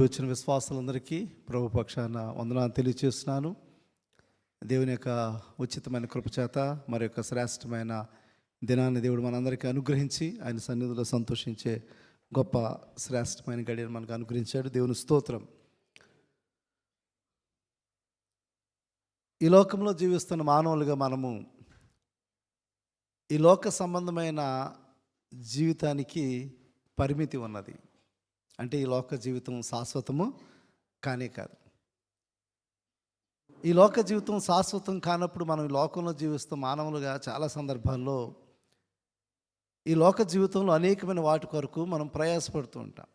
వచ్చిన విశ్వాసులందరికీ ప్రభు పక్షాన వందనాలు తెలియజేస్తున్నాను. దేవుని యొక్క ఉచితమైన కృపచేత మరి యొక్క శ్రేష్టమైన దినాన్ని దేవుడు మనందరికీ అనుగ్రహించి ఆయన సన్నిధిలో సంతోషించే గొప్ప శ్రేష్టమైన గడియను మనకు అనుగ్రహించాడు. దేవుని స్తోత్రం. ఈ లోకంలో జీవిస్తున్న మానవులుగా మనము ఈ లోక సంబంధమైన జీవితానికి పరిమితి ఉన్నది. అంటే ఈ లోక జీవితం శాశ్వతము కానే కాదు. ఈ లోక జీవితం శాశ్వతం కానప్పుడు మనం ఈ లోకంలో జీవిస్తాం. మానవులుగా చాలా సందర్భాల్లో ఈ లోక జీవితంలో అనేకమైన వాటి కొరకు మనం ప్రయాసపడుతూ ఉంటాం.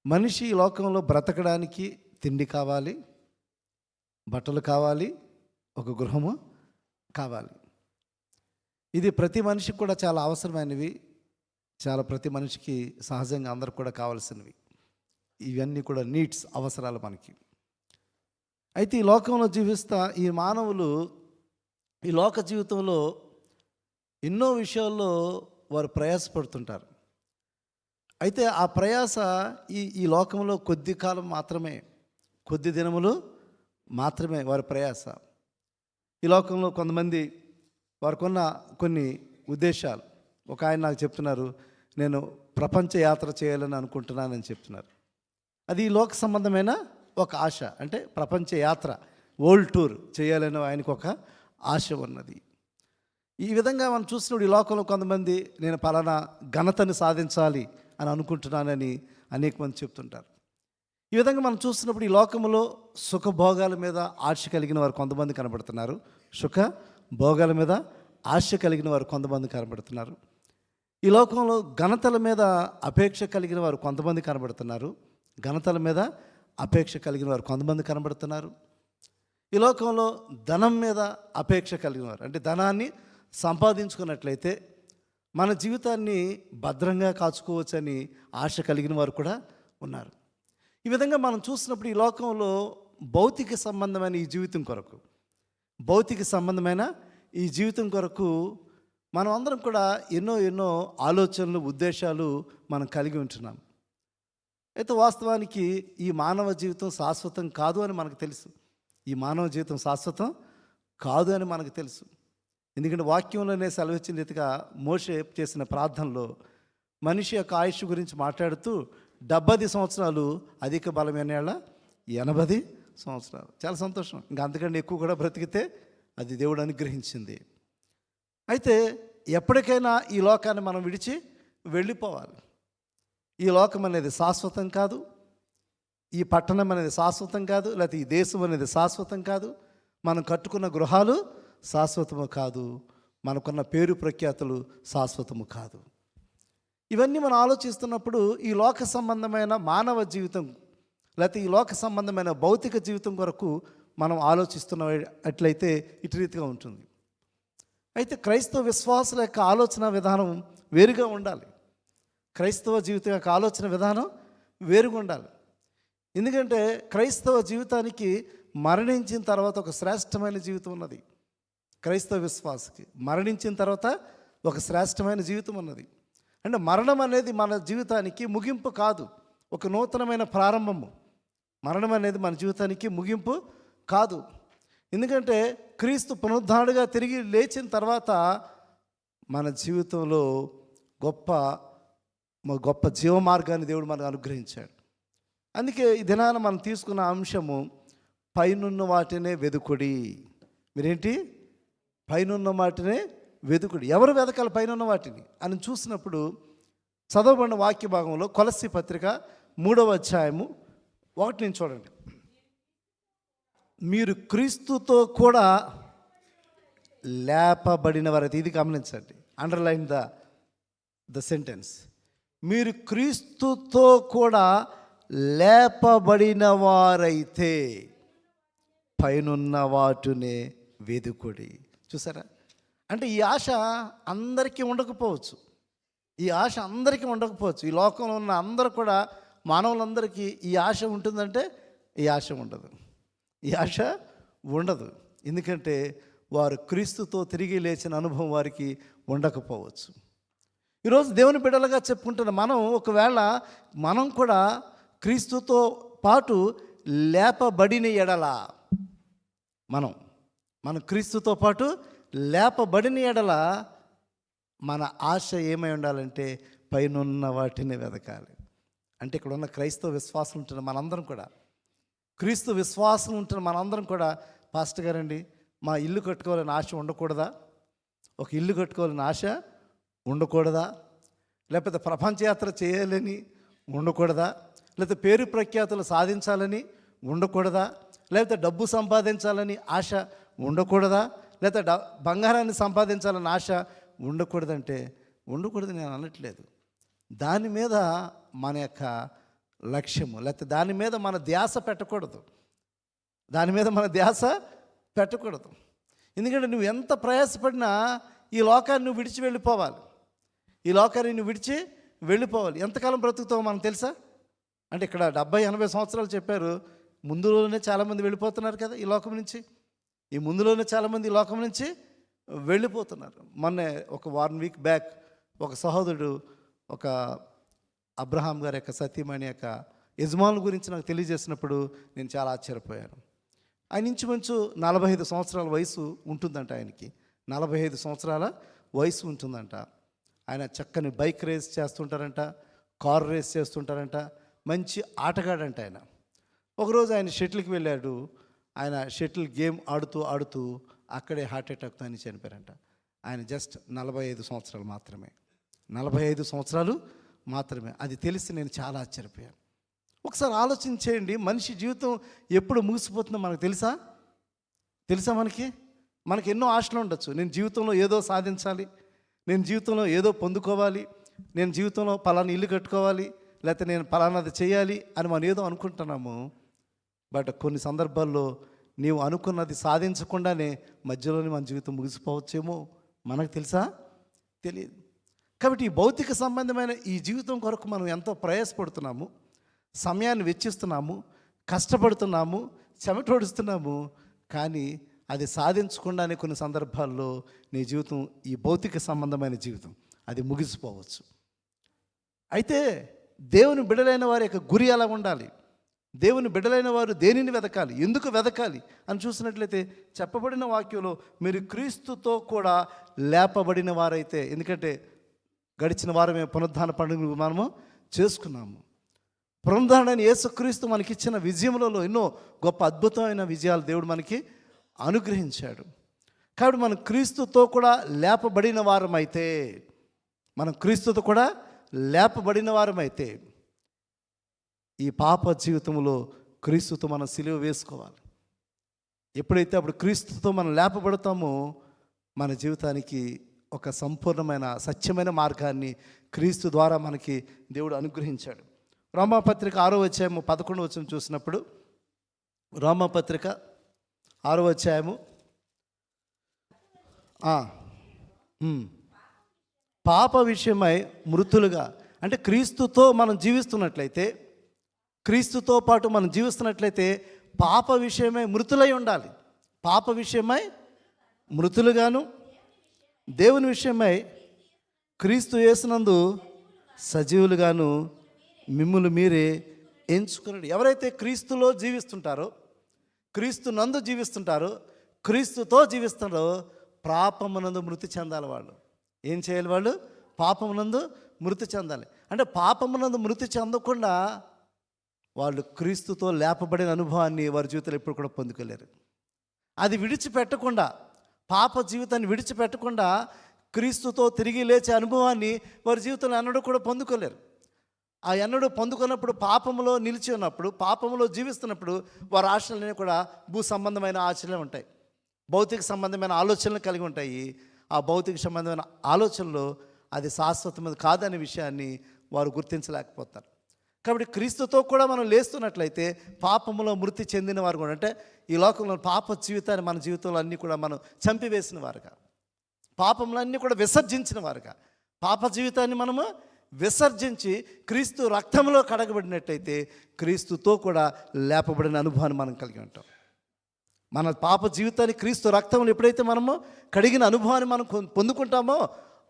మనిషి ఈ లోకంలో బ్రతకడానికి తిండి కావాలి, బట్టలు కావాలి, ఒక గృహము కావాలి. ఇది ప్రతి మనిషికి కూడా చాలా అవసరమైనవి, ప్రతి మనిషికి సహజంగా అందరికి కూడా కావాల్సినవి. ఇవన్నీ కూడా నీడ్స్, అవసరాలు మనకి. అయితే ఈ లోకంలో జీవిస్తా ఈ మానవులు ఈ లోక జీవితంలో ఎన్నో విషయాల్లో వారు ప్రయాసపడుతుంటారు. అయితే ఆ ప్రయాస ఈ లోకంలో కొద్ది కాలం మాత్రమే, కొద్ది దినములు మాత్రమే వారి ప్రయాస. ఈ లోకంలో కొంతమంది వారికున్న కొన్ని ఉద్దేశాలు. ఒక ఆయన నాకు చెప్తున్నారు, నేను ప్రపంచ యాత్ర చేయాలని అనుకుంటున్నానని చెప్తున్నారు. అది ఈ లోక సంబంధమైన ఒక ఆశ. అంటే ప్రపంచ యాత్ర, వరల్డ్ టూర్ చేయాలని ఆయనకు ఒక ఆశ ఉన్నది. ఈ విధంగా మనం చూసినప్పుడు ఈ లోకంలో కొంతమంది నేను పలానా ఘనతను సాధించాలి అని అనుకుంటున్నానని అనేక మంది చెప్తుంటారు. ఈ విధంగా మనం చూస్తున్నప్పుడు ఈ లోకంలో సుఖభోగాల మీద ఆశ కలిగిన వారు కొంతమంది కనబడుతున్నారు. భోగాల మీద ఆశ కలిగిన వారు కొంతమంది కనబడుతున్నారు. ఈ లోకంలో ఘనతల మీద అపేక్ష కలిగిన వారు కొంతమంది కనబడుతున్నారు. ఈ లోకంలో ధనం మీద అపేక్ష కలిగిన వారు, అంటే ధనాన్ని సంపాదించుకున్నట్లయితే మన జీవితాన్ని భద్రంగా కాచుకోవచ్చని ఆశ కలిగిన వారు కూడా ఉన్నారు. ఈ విధంగా మనం చూసినప్పుడు ఈ లోకంలో భౌతిక సంబంధమైన ఈ జీవితం కొరకు మనం అందరం కూడా ఎన్నో ఆలోచనలు, ఉద్దేశాలు మనం కలిగి ఉంటున్నాం. అయితే వాస్తవానికి ఈ మానవ జీవితం శాశ్వతం కాదు అని మనకు తెలుసు. ఎందుకంటే వాక్యంలోనే సెలవిచ్చిన రీతిగా మోషే చేసిన ప్రార్థనలో మనిషి యొక్క ఆయుష్ గురించి మాట్లాడుతూ 70 సంవత్సరాలు, అధిక బలమైన 80 సంవత్సరాలు. చాలా సంతోషం. ఇంకా అంతకంటే ఎక్కువ కూడా బ్రతికితే అది దేవుడు అనుగ్రహించింది. అయితే ఎప్పటికైనా ఈ లోకాన్ని మనం విడిచి వెళ్ళిపోవాలి. ఈ లోకం అనేది శాశ్వతం కాదు, ఈ పట్టణం అనేది శాశ్వతం కాదు, లేకపోతే ఈ దేశం అనేది శాశ్వతం కాదు, మనం కట్టుకున్న గృహాలు శాశ్వతము కాదు, మనకున్న పేరు ప్రఖ్యాతులు శాశ్వతము కాదు. ఇవన్నీ మనం ఆలోచిస్తున్నప్పుడు ఈ లోక సంబంధమైన మానవ జీవితం, లేకపోతే ఈ లోక సంబంధమైన భౌతిక జీవితం కొరకు మనం ఆలోచిస్తున్నట్లయితే ఇటు రీతిగా ఉంటుంది. అయితే క్రైస్తవ విశ్వాసుల యొక్క ఆలోచన విధానం వేరుగా ఉండాలి. క్రైస్తవ జీవితం యొక్క ఆలోచన విధానం వేరుగా ఉండాలి. ఎందుకంటే క్రైస్తవ జీవితానికి మరణించిన తర్వాత ఒక శ్రేష్టమైన జీవితం ఉన్నది. క్రైస్తవ విశ్వాసకి మరణించిన తర్వాత ఒక శ్రేష్టమైన జీవితం ఉన్నది. అంటే మరణం అనేది మన జీవితానికి ముగింపు కాదు, ఒక నూతనమైన ప్రారంభము. మరణం అనేది మన జీవితానికి ముగింపు కాదు. ఎందుకంటే క్రీస్తు పునరుద్ధానుడిగా తిరిగి లేచిన తర్వాత మన జీవితంలో గొప్ప జీవ మార్గాన్ని దేవుడు మనకు అనుగ్రహించాడు. అందుకే ఈ దినాన మనం తీసుకున్న అంశము పైనున్న వాటినే వెదుకుడి. మీరేంటి? పైనున్న వాటినే వెదుకుడి. ఎవరు వెదకాలి పైనున్న వాటిని అని చూసినప్పుడు చదవబడిన వాక్య భాగంలో కొలస్సీ పత్రిక 3వ అధ్యాయము 1 నుంచి చూడండి. మీరు క్రీస్తుతో కూడా లేపబడిన వారైతే, ఇది గమనించండి, అండర్లైన్ ద సెంటెన్స్. మీరు క్రీస్తుతో కూడా లేపబడిన వారైతే పైనున్న వాటినే వెదుకుడి. చూసారా? అంటే ఈ ఆశ అందరికీ ఉండకపోవచ్చు. ఈ లోకంలో ఉన్న అందరూ కూడా, మానవులందరికీ ఈ ఆశ ఉంటుందంటే ఈ ఆశ ఉండదు. ఎందుకంటే వారు క్రీస్తుతో తిరిగి లేచిన అనుభవం వారికి ఉండకపోవచ్చు. ఈరోజు దేవుని బిడ్డలుగా చెప్పుకుంటున్న మనం ఒకవేళ మనం కూడా క్రీస్తుతో పాటు లేపబడిన ఎడల మనం క్రీస్తుతో పాటు లేపబడిన ఎడల మన ఆశ ఏమై ఉండాలంటే పైనున్న వాటిని వెతకాలి. అంటే ఇక్కడ ఉన్న క్రైస్తవ విశ్వాసం ఉంటున్న మనందరం కూడా, క్రీస్తు విశ్వాసం ఉంటున్న మనందరం కూడా, పాస్టర్ గారండి మా ఇల్లు కట్టుకోవాలని ఆశ ఉండకూడదా? ఒక ఇల్లు కట్టుకోవాలని ఆశ ఉండకూడదా? లేకపోతే ప్రపంచయాత్ర చేయాలని ఉండకూడదా? లేకపోతే పేరు ప్రఖ్యాతులు సాధించాలని ఉండకూడదా? లేకపోతే డబ్బు సంపాదించాలని ఆశ ఉండకూడదా? లేకపోతే బంగారాన్ని సంపాదించాలని ఆశ ఉండకూడదంటే ఉండకూడదు నేను అనట్లేదు. దాని మీద మన యొక్క లక్ష్యము లేకపోతే దాని మీద మన ధ్యాస పెట్టకూడదు. ఎందుకంటే నువ్వు ఎంత ప్రయాసపడినా ఈ లోకాన్ని నువ్వు విడిచి వెళ్ళిపోవాలి. ఎంతకాలం బ్రతుకుతావో మనకు తెలుసా? అంటే ఇక్కడ 70-80 సంవత్సరాలు చెప్పారు. ముందులోనే చాలామంది వెళ్ళిపోతున్నారు కదా ఈ లోకం నుంచి. చాలామంది ఈ లోకం నుంచి వెళ్ళిపోతున్నారు. మొన్న ఒక 1 వీక్ బ్యాక్ ఒక సహోదరుడు ఒక అబ్రహాం గారి యొక్క సతీమణి యొక్క యజమానుల గురించి నాకు తెలియజేసినప్పుడు నేను చాలా ఆశ్చర్యపోయాను. ఆయన ఇంచుమించు 45 సంవత్సరాల వయసు ఉంటుందంట. ఆయనకి 45 సంవత్సరాల వయసు ఉంటుందంట. ఆయన చక్కని బైక్ రేస్ చేస్తుంటారంట, కార్ రేస్ చేస్తుంటారంట, మంచి ఆటగాడంట ఆయన. ఒకరోజు ఆయన షటిల్కి వెళ్ళాడు. ఆయన షటిల్ గేమ్ ఆడుతూ అక్కడే హార్ట్ అటాక్తో ఆయన చనిపోయారంట. ఆయన జస్ట్ 45 సంవత్సరాలు మాత్రమే. అది తెలిసి నేను చాలా ఆశ్చర్యపోయాను. ఒకసారి ఆలోచించేయండి, మనిషి జీవితం ఎప్పుడు ముగిసిపోతుందో మనకు తెలుసా? మనకి ఎన్నో ఆశలు ఉండొచ్చు. నేను జీవితంలో ఏదో సాధించాలి, నేను జీవితంలో ఏదో పొందుకోవాలి, నేను జీవితంలో పలానా ఇల్లు కట్టుకోవాలి, లేకపోతే నేను పలానాది చేయాలి అని మనం ఏదో అనుకుంటున్నాము. బట్ కొన్ని సందర్భాల్లో నీవు అనుకున్నది సాధించకుండానే మధ్యలోనే మన జీవితం ముగిసిపోవచ్చేమో. మనకు తెలుసా? తెలియదు. కాబట్టి ఈ భౌతిక సంబంధమైన ఈ జీవితం కొరకు మనం ఎంతో ప్రయాసపడుతున్నాము, సమయాన్ని వెచ్చిస్తున్నాము, కష్టపడుతున్నాము, చెమటోడుస్తున్నాము. కానీ అది సాధించకుండానే కొన్ని సందర్భాల్లో నీ జీవితం, ఈ భౌతిక సంబంధమైన జీవితం అది ముగిసిపోవచ్చు. అయితే దేవుని బిడ్డలైన వారి యొక్క గురి ఎలా ఉండాలి? దేవుని బిడ్డలైన వారు దేనిని వెతకాలి, ఎందుకు వెతకాలి అని చూసినట్లయితే చెప్పబడిన వాక్యంలో మీరు క్రీస్తుతో కూడా లేపబడిన వారైతే, ఎందుకంటే గడిచిన వారమే పునరుద్ధాన పండుగ మనము చేసుకున్నాము. పునరుద్ధారణ యేసుక్రీస్తు మనకిచ్చిన విజయములలో ఎన్నో గొప్ప అద్భుతమైన విజయాలు దేవుడు మనకి అనుగ్రహించాడు. కాబట్టి మనం క్రీస్తుతో కూడా లేపబడిన వారమైతే ఈ పాప జీవితంలో క్రీస్తుతో మనం సిలువ వేసుకోవాలి. ఎప్పుడైతే అప్పుడు క్రీస్తుతో మనం లేపబడతామో మన జీవితానికి ఒక సంపూర్ణమైన సత్యమైన మార్గాన్ని క్రీస్తు ద్వారా మనకి దేవుడు అనుగ్రహించాడు. రోమాపత్రిక 6వ అధ్యాయము 11వ వచనం చూసినప్పుడు, రోమాపత్రిక 6వ అధ్యాయము పాప విషయమై మృతులుగా, అంటే క్రీస్తుతో మనం జీవిస్తున్నట్లయితే, క్రీస్తుతో పాటు మనం జీవిస్తున్నట్లయితే పాప విషయమై మృతులై ఉండాలి. పాప విషయమై మృతులుగాను, దేవుని విషయమై క్రీస్తు యేసునందు సజీవులుగాను మిమ్ములు మీరే ఎంచుకున్నాడు. ఎవరైతే క్రీస్తులో జీవిస్తుంటారో, క్రీస్తు నందు జీవిస్తుంటారో, క్రీస్తుతో జీవిస్తున్నారో పాపమునందు మృతి చెందాలి. వాళ్ళు ఏం చేయాలి? వాళ్ళు పాపమునందు మృతి చెందాలి. అంటే పాపమునందు మృతి చెందకుండా వాళ్ళు క్రీస్తుతో లేపబడిన అనుభవాన్ని వారి జీవితంలో ఎప్పుడు కూడా పొందుకోలేరు. అది విడిచిపెట్టకుండా, పాప జీవితాన్ని విడిచిపెట్టకుండా క్రీస్తుతో తిరిగి లేచే అనుభవాన్ని వారి జీవితంలో ఎన్నడూ కూడా పొందుకోలేరు. ఆ ఎన్నడూ పొందుకున్నప్పుడు పాపములో నిలిచి ఉన్నప్పుడు, పాపములో జీవిస్తున్నప్పుడు వారి ఆశలన్నీ కూడా భూ సంబంధమైన ఆశలే ఉంటాయి, భౌతిక సంబంధమైన ఆలోచనలు కలిగి ఉంటాయి. ఆ భౌతిక సంబంధమైన ఆలోచనలు అది శాశ్వతమైనది కాదనే విషయాన్ని వారు గుర్తించలేకపోతారు. కాబట్టి క్రీస్తుతో కూడా మనం లేస్తున్నట్లయితే పాపములో మృతి చెందిన వారు కూడా, అంటే ఈ లోకంలో పాప జీవితాన్ని మన జీవితంలో అన్నీ కూడా మనం చంపివేసిన వారుగా, పాపములన్నీ కూడా విసర్జించిన వారుగా, పాప జీవితాన్ని మనము విసర్జించి క్రీస్తు రక్తంలో కడగబడినట్టయితే క్రీస్తుతో కూడా లేపబడిన అనుభవాన్ని మనం కలిగి ఉంటాం. మన పాప జీవితాన్ని క్రీస్తు రక్తంలో ఎప్పుడైతే మనము కడిగిన అనుభవాన్ని మనం పొందుకుంటామో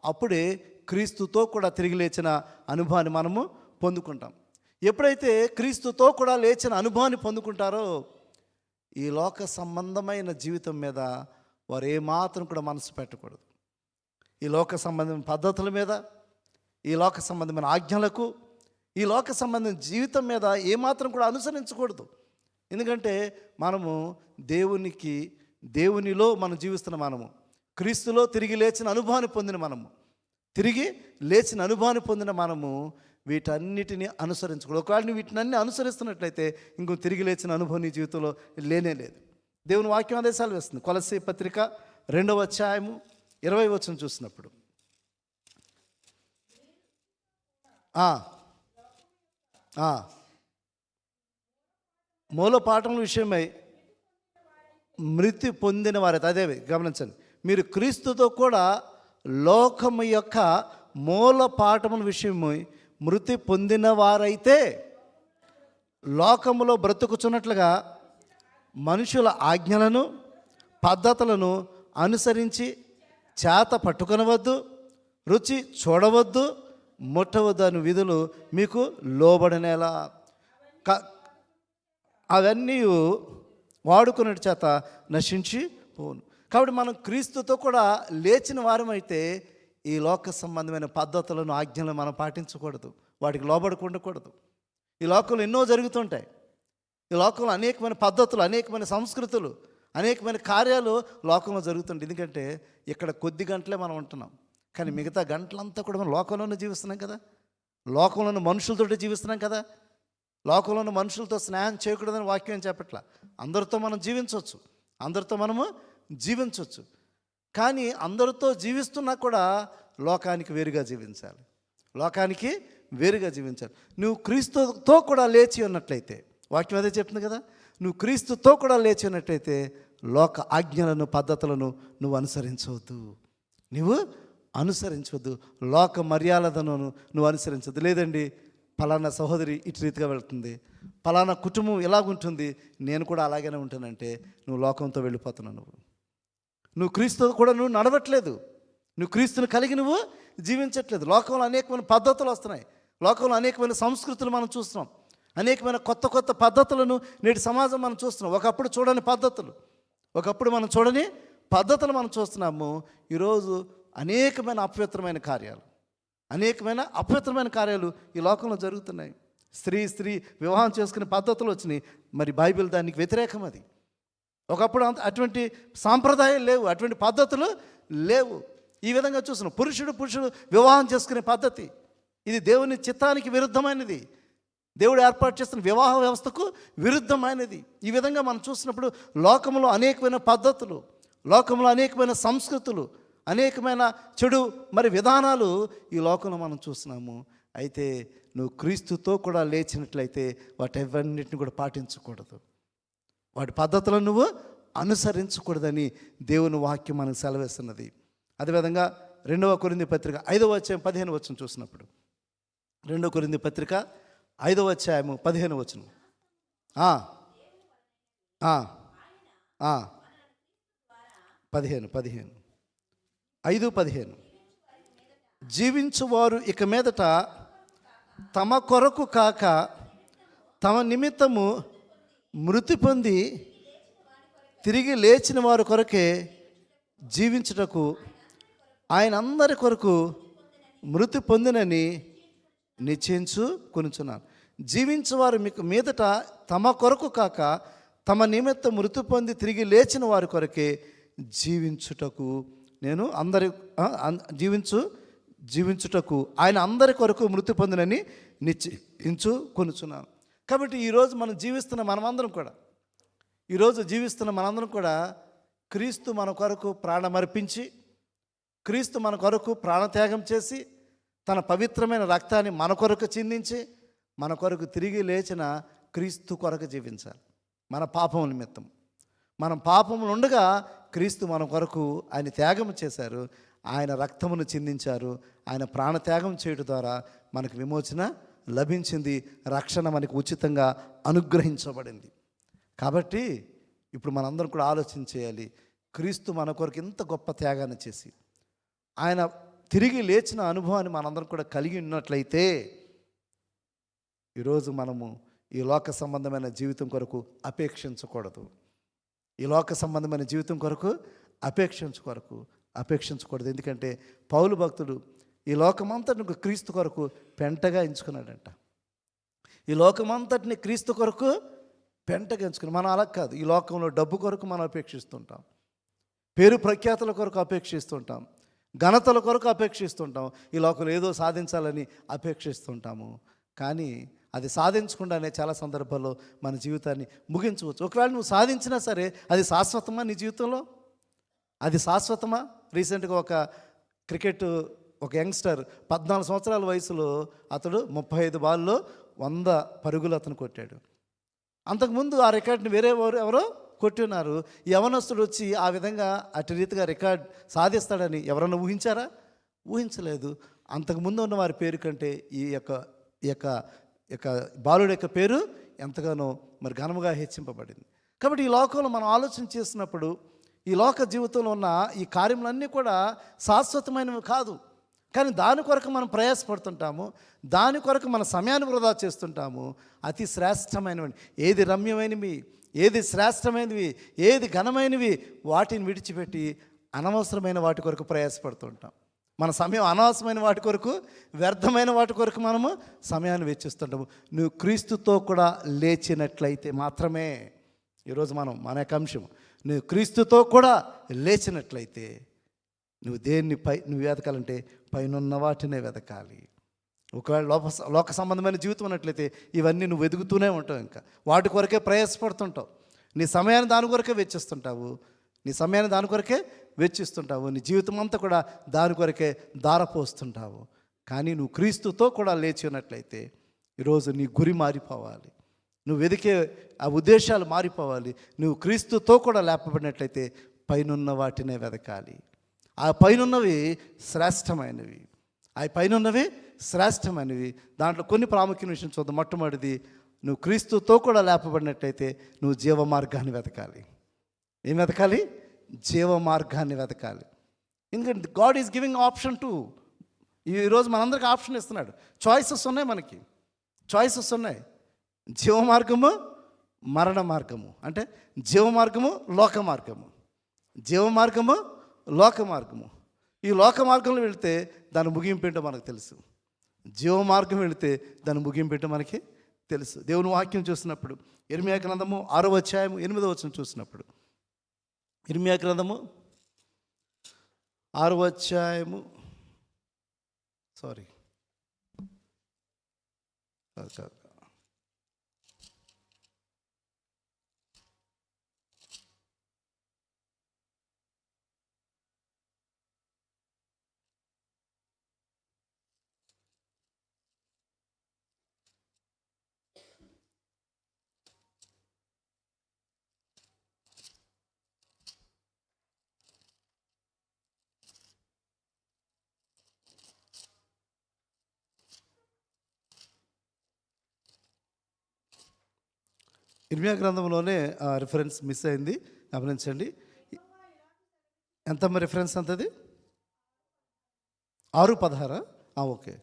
అప్పుడే క్రీస్తుతో కూడా తిరిగి లేచిన అనుభవాన్ని మనము పొందుకుంటాం. ఎప్పుడైతే క్రీస్తుతో కూడా లేచిన అనుభవాన్ని పొందుకుంటారో ఈ లోక సంబంధమైన జీవితం మీద వారు ఏమాత్రం కూడా మనసు పెట్టకూడదు. ఈ లోక సంబంధమైన పద్ధతుల మీద, ఈ లోక సంబంధమైన ఆజ్ఞలకు, ఈ లోక సంబంధమైన జీవితం మీద ఏమాత్రం కూడా అనుసరించకూడదు. ఎందుకంటే మనము దేవునిలో మనం జీవిస్తున్న మనము, క్రీస్తులో తిరిగి లేచిన అనుభవాన్ని పొందిన మనము వీటన్నిటిని అనుసరించకూడదు. ఒకవేళ నువ్వు వీటినన్నీ అనుసరిస్తున్నట్లయితే ఇంకో తిరిగి లేచిన అనుభవం నీ జీవితంలో లేనే లేదు. దేవుని వాక్యం ఆదేశాలు వేస్తుంది. కొలస్సీ పత్రిక 2వ అధ్యాయము 20వ వచనం చూసినప్పుడు మూలపాఠముల విషయమై మృతి పొందిన వారైతే, అదే గమనించండి, మీరు క్రీస్తుతో కూడా లోకము యొక్క మూల పాఠముల విషయమై మృతి పొందిన వారైతే లోకములో బ్రతుకుచున్నట్లుగా మనుషుల ఆజ్ఞలను పద్ధతులను అనుసరించి చేత పట్టుకొనవద్దు, రుచి చూడవద్దు, ముట్టవద్దు అని విధులు మీకు లోబడినేలా అవన్నీ వాడుకునే చేత నశించి పోను. కాబట్టి మనం క్రీస్తుతో కూడా లేచిన వారమైతే ఈ లోక సంబంధమైన పద్ధతులను ఆజ్ఞలను మనం పాటించకూడదు, వాటికి లోబడకుండకూడదు. ఈ లోకంలో ఎన్నో జరుగుతుంటాయి. ఈ లోకంలో అనేకమైన పద్ధతులు, అనేకమైన సంస్కృతులు, అనేకమైన కార్యాలు లోకంలో జరుగుతుంటాయి. ఎందుకంటే ఇక్కడ కొద్ది గంటలే మనం ఉంటున్నాం, కానీ మిగతా గంటలంతా కూడా మనం లోకంలోనే జీవిస్తున్నాం కదా, లోకంలోని మనుషులతో జీవిస్తున్నాం కదా. లోకంలోని మనుషులతో స్నేహం చేయకూడదని వాక్యం చెప్పట్లా. అందరితో మనం జీవించవచ్చు, అందరితో మనము జీవించవచ్చు. కానీ అందరితో జీవిస్తున్నా కూడా లోకానికి వేరుగా జీవించాలి, లోకానికి వేరుగా జీవించాలి. నువ్వు క్రీస్తుతో కూడా లేచి ఉన్నట్లయితే, వాక్యం అదే చెప్తుంది కదా, నువ్వు క్రీస్తుతో కూడా లేచి ఉన్నట్లయితే లోక ఆజ్ఞలను పద్ధతులను నువ్వు అనుసరించవద్దు, లోక మర్యాదను నువ్వు అనుసరించవద్దు. లేదండి, ఫలానా సహోదరి ఇటు రీతిగా వెళ్తుంది, ఫలానా కుటుంబం ఇలాగుంటుంది, నేను కూడా అలాగనే ఉంటానంటే నువ్వు లోకంతో వెళ్ళిపోతున్నావు. నువ్వు క్రీస్తుతో కూడా నువ్వు నడవట్లేదు, నువ్వు క్రీస్తుని కలిగి నువ్వు జీవించట్లేదు. లోకంలో అనేకమైన పద్ధతులు వస్తున్నాయి, లోకంలో అనేకమైన సంస్కృతులు మనం చూస్తున్నాం, అనేకమైన కొత్త కొత్త పద్ధతులను నేటి సమాజం మనం చూస్తున్నాం. ఒకప్పుడు చూడని పద్ధతులు, మనం చూస్తున్నాము. ఈరోజు అనేకమైన అపవిత్రమైన కార్యాలు ఈ లోకంలో జరుగుతున్నాయి. స్త్రీ వివాహం చేసుకునే పద్ధతులు వచ్చినాయి. మరి బైబిల్ దానికి వ్యతిరేకం. అది ఒకప్పుడు అటువంటి సాంప్రదాయాలు లేవు, అటువంటి పద్ధతులు లేవు. ఈ విధంగా చూస్తున్నాం. పురుషుడు వివాహం చేసుకునే పద్ధతి ఇది దేవుని చిత్తానికి విరుద్ధమైనది, దేవుడు ఏర్పాటు చేస్తున్న వివాహ వ్యవస్థకు విరుద్ధమైనది. ఈ విధంగా మనం చూసినప్పుడు లోకంలో అనేకమైన పద్ధతులు, లోకంలో అనేకమైన సంస్కృతులు, అనేకమైన చెడు విధానాలు ఈ లోకంలో మనం చూస్తున్నాము. అయితే నువ్వు క్రీస్తుతో కూడా లేచినట్లయితే వాటన్నిటిని కూడా పాటించకూడదు, వాటి పద్ధతులను నువ్వు అనుసరించకూడదని దేవుని వాక్యం మనకు సెలవిస్తున్నది. అదేవిధంగా 2వ కొరింథీ పత్రిక 5వ అధ్యాయం 15వ వచనం చూసినప్పుడు, 2వ కొరింథీ పత్రిక 5వ అధ్యాయము 15వ వచనం 5:15 జీవించువారు ఇక మీదట తమ కొరకు కాక తమ నిమిత్తము మృతి పొంది తిరిగి లేచిన వారి కొరకే జీవించుటకు ఆయన అందరి కొరకు మృతి పొందినని నిశ్చయించుకొనుచున్నాను. జీవించేవారు మీకు మీదట తమ కొరకు కాక తమ నిమిత్తం మృతి పొంది తిరిగి లేచిన వారి కొరకే జీవించుటకు జీవించుటకు ఆయన అందరి కొరకు మృతి పొందినని నిశ్చయించుకొనుచున్నాను. కాబట్టి ఈరోజు జీవిస్తున్న మనమందరం కూడా క్రీస్తు మన కొరకు ప్రాణమర్పించి, క్రీస్తు మన కొరకు ప్రాణత్యాగం చేసి, తన పవిత్రమైన రక్తాన్ని మన కొరకు చిందించి, మన కొరకు తిరిగి లేచిన క్రీస్తు కొరకు జీవించాలి. మన పాపముల నిమిత్తం, మనం పాపములు ఉండగా క్రీస్తు మన కొరకు ఆయన త్యాగం చేశారు, ఆయన రక్తమును చిందించారు. ఆయన ప్రాణత్యాగం చేయడం ద్వారా మనకు విమోచన లభించింది, రక్షణ మనకు ఉచితంగా అనుగ్రహించబడింది. కాబట్టి ఇప్పుడు మనందరం కూడా ఆలోచన చేయాలి. క్రీస్తు మన కొరకు ఇంత గొప్ప త్యాగాన్ని చేసి, ఆయన తిరిగి లేచిన అనుభవాన్ని మనందరం కూడా కలిగి ఉన్నట్లయితే ఈరోజు మనము ఈ లోక సంబంధమైన జీవితం కొరకు అపేక్షించకూడదు. ఈ లోక సంబంధమైన జీవితం కొరకు అపేక్షించకూడదు. ఎందుకంటే పౌలు భక్తుడు ఈ లోకమంతటిని క్రీస్తు కొరకు పెంటగా ఎంచుకున్నాడంట. ఈ లోకమంతటిని క్రీస్తు కొరకు పెంటగా ఎంచుకుని, మనం అలా కాదు. ఈ లోకంలో డబ్బు కొరకు మనం అపేక్షిస్తుంటాం, పేరు ప్రఖ్యాతుల కొరకు అపేక్షిస్తుంటాం, ఘనతల కొరకు అపేక్షిస్తుంటాం, ఈ లోకంలో ఏదో సాధించాలని అపేక్షిస్తుంటాము. కానీ అది సాధించకుండానే చాలా సందర్భాల్లో మన జీవితాన్ని ముగించవచ్చు. ఒకవేళ నువ్వు సాధించినా సరే అది శాశ్వతమా? నీ జీవితంలో అది శాశ్వతమా? రీసెంట్గా ఒక యంగ్స్టర్ 14 సంవత్సరాల వయసులో అతడు 35 బాల్లో 100 పరుగులు అతను కొట్టాడు. అంతకుముందు ఆ రికార్డుని ఎవరో కొట్టి ఉన్నారు. యవనస్తుడు వచ్చి ఆ విధంగా అటు రీతిగా రికార్డ్ సాధిస్తాడని ఎవరన్నా ఊహించారా? ఊహించలేదు. అంతకుముందు ఉన్న వారి పేరు కంటే ఈ యొక్క బాలుడి యొక్క పేరు ఎంతగానో మరి ఘనముగా హెచ్చింపబడింది. కాబట్టి ఈ లోకంలో మనం ఆలోచన చేసినప్పుడు ఈ లోక జీవితంలో ఉన్న ఈ కార్యములన్నీ కూడా శాశ్వతమైనవి కాదు. కానీ దాని కొరకు మనం ప్రయాసపడుతుంటాము, దాని కొరకు మన సమయాన్ని వృధా చేస్తుంటాము. అతి శ్రేష్టమైనవి, ఏది రమ్యమైనవి, ఏది శ్రేష్టమైనవి, ఏది ఘనమైనవి, వాటిని విడిచిపెట్టి అనవసరమైన వాటి కొరకు ప్రయాసపడుతుంటాం. మన సమయం అనవసరమైన వాటి కొరకు, వ్యర్థమైన వాటి కొరకు మనము సమయాన్ని వెచ్చిస్తుంటాము. నువ్వు క్రీస్తుతో కూడా లేచినట్లయితే మాత్రమే, ఈరోజు మన యొక్క అంశం, నువ్వు క్రీస్తుతో కూడా లేచినట్లయితే నువ్వు నువ్వు వెతకాలంటే పైనున్న వాటినే వెతకాలి. ఒకవేళ లోక సంబంధమైన జీవితం అన్నట్లయితే ఇవన్నీ నువ్వు వెతుకుతూనే ఉంటావు, ఇంకా వాటి కొరకే ప్రయాసపడుతుంటావు. నీ సమయాన్ని దాని కొరకే వెచ్చిస్తుంటావు, నీ జీవితం అంతా కూడా దాని కొరకే దారపోస్తుంటావు. కానీ నువ్వు క్రీస్తుతో కూడా లేచి ఉన్నట్లయితే ఈరోజు నీ గురి మారిపోవాలి, నువ్వు వెతికే ఆ ఉద్దేశాలు మారిపోవాలి. నువ్వు క్రీస్తుతో కూడా లేపబడినట్లయితే పైనున్న వాటినే వెతకాలి. ఆ పైనున్నవి శ్రేష్టమైనవి. దాంట్లో కొన్ని ప్రాముఖ్యమైన విషయం చూద్దాం. మొట్టమొదటిది, నువ్వు క్రీస్తుతో కూడా లేపబడినట్లయితే నువ్వు జీవ మార్గాన్ని వెతకాలి. ఏం వెతకాలి? జీవ మార్గాన్ని వెతకాలి. ఎందుకంటే God is giving option to. ఈరోజు మనందరికీ ఆప్షన్ ఇస్తున్నాడు. చాయిసెస్ ఉన్నాయి. జీవ మార్గము, మరణ మార్గము. అంటే జీవ మార్గము, లోక మార్గము. ఈ లోక మార్గంలో వెళితే దాని ముగింపు ఏంటో మనకు తెలుసు. జీవ మార్గం వెళితే దాని ముగింపు ఏంటో మనకి తెలుసు. దేవుని వాక్యం చూసినప్పుడు ఇర్మియా గ్రంథము 6వ అధ్యాయము 8వ వచనం చూసినప్పుడు, ఇర్మియా గ్రంథము 6వ అధ్యాయము ఇర్మియా గ్రంథంలోనే రిఫరెన్స్ మిస్ అయింది, గమనించండి. ఎంతమ్మ రిఫరెన్స్ అంతది? 6:16. ఓకే,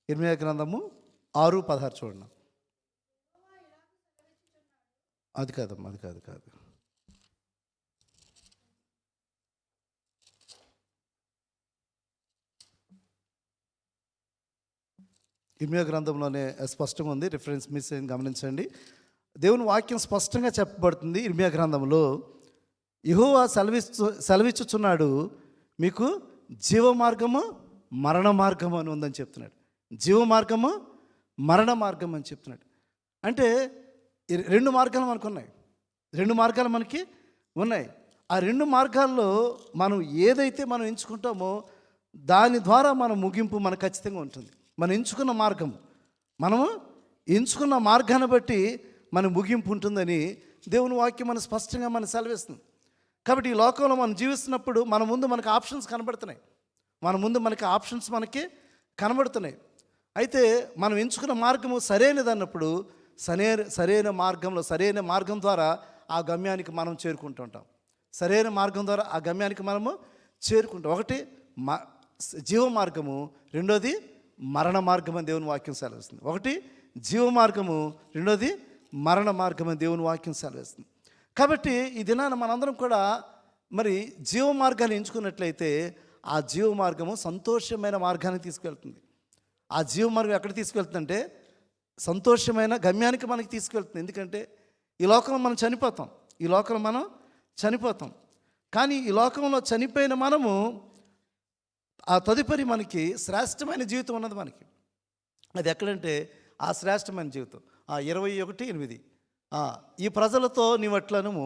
ఇర్మియా గ్రంథము 6:16 చూడండి. అది కాదమ్మా, అది కాదు. ఇర్మియా గ్రంథంలోనే స్పష్టంగా ఉంది, రిఫరెన్స్ మిస్ అయింది, గమనించండి. దేవుని వాక్యం స్పష్టంగా చెప్పబడుతుంది. ఇర్మియా గ్రంథంలో యెహోవా సెలవిచ్చుచున్నాడు, మీకు జీవ మార్గము, మరణ మార్గము అని ఉందని చెప్తున్నాడు. జీవ మార్గము, మరణ మార్గం అని చెప్తున్నాడు. అంటే 2 మార్గాలు మనకి ఉన్నాయి. ఆ 2 మార్గాల్లో మనం ఏదైతే మనం ఎంచుకుంటామో దాని ద్వారా మన ముగింపు మనకు ఖచ్చితంగా ఉంటుంది. మనం ఎంచుకున్న మార్గాన్ని బట్టి మన ముగింపు ఉంటుందని దేవుని వాక్యం మనం స్పష్టంగా మనం సెలవిస్తుంది. కాబట్టి ఈ లోకంలో మనం జీవిస్తున్నప్పుడు మన ముందు మనకి ఆప్షన్స్ కనబడుతున్నాయి. అయితే మనం ఎంచుకున్న మార్గము సరైనది అన్నప్పుడు సరైన మార్గం ద్వారా ఆ గమ్యానికి మనం చేరుకుంటుంటాం. ఒకటి జీవ మార్గము, రెండోది మరణ మార్గం అని దేవుని వాక్యం సెలవిస్తుంది. ఒకటి జీవ మార్గము, రెండోది మరణ మార్గం అని దేవుని వాక్యం సెలవిస్తుంది. కాబట్టి ఈ దినాన మనందరం కూడా మరి జీవ మార్గాన్ని ఎంచుకున్నట్లయితే ఆ జీవ మార్గము సంతోషమైన మార్గానికి తీసుకెళ్తుంది. ఆ జీవ మార్గం ఎక్కడ తీసుకెళ్తుందంటే సంతోషమైన గమ్యానికి మనకి తీసుకెళ్తుంది. ఎందుకంటే ఈ లోకంలో మనం చనిపోతాం, ఈ లోకంలో మనం చనిపోతాం. కానీ ఈ లోకంలో చనిపోయిన మనము ఆ తదుపరి మనకి శ్రేష్టమైన జీవితం ఉన్నది మనకి. అది ఎక్కడంటే ఆ శ్రేష్టమైన జీవితం 21:8 ఈ ప్రజలతో నీవట్లను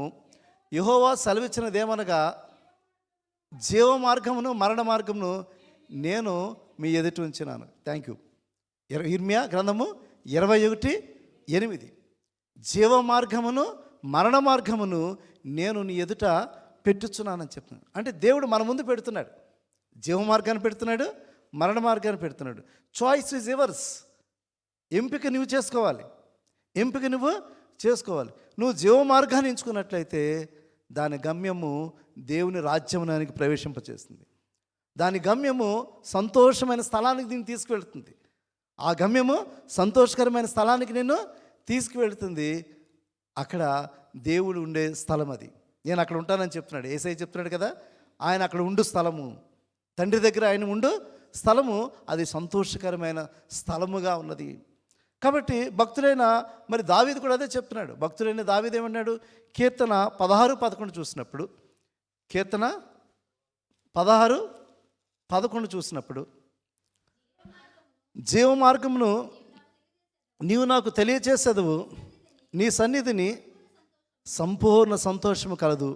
యెహోవా సెలవిచ్చినదేమనగా జీవ మార్గమును మరణ మార్గమును నేను మీ ఎదుట ఉంచినాను. Thank you. ఇర్మియా గ్రంథము 21:8 జీవ మార్గమును మరణ మార్గమును నేను నీ ఎదుట పెట్టుచున్నానని చెప్తున్నాను. అంటే దేవుడు మన ముందు పెడుతున్నాడు, జీవ మార్గాన్ని పెడుతున్నాడు, మరణ మార్గాన్ని పెడుతున్నాడు. Choice is yours. ఎంపిక నువ్వు చేసుకోవాలి, ఎంపిక నువ్వు చేసుకోవాలి. నువ్వు జీవ మార్గాన్ని ఎంచుకున్నట్లయితే దాని గమ్యము దేవుని రాజ్యమునానికి ప్రవేశింపచేస్తుంది. దాని గమ్యము సంతోషమైన స్థలానికి దీన్ని తీసుకువెళ్తుంది. ఆ గమ్యము సంతోషకరమైన స్థలానికి నేను తీసుకువెళ్తుంది. అక్కడ దేవుడు ఉండే స్థలం అది. నేను అక్కడ ఉంటానని చెప్తున్నాడు. యేసయ్య చెప్తున్నాడు కదా, ఆయన అక్కడ ఉండు స్థలము, తండ్రి దగ్గర ఆయన ఉండు స్థలము, అది సంతోషకరమైన స్థలముగా ఉన్నది. కాబట్టి భక్తుడైన మరి దావీదు కూడా అదే చెప్తున్నాడు. భక్తుడైన దావీదు ఏమన్నాడు? కీర్తన 16:11 చూసినప్పుడు, కీర్తన 16:11 చూసినప్పుడు, జీవ మార్గమును నీవు నాకు తెలియచేసేదవు, నీ సన్నిధిని సంపూర్ణ సంతోషము కలదు,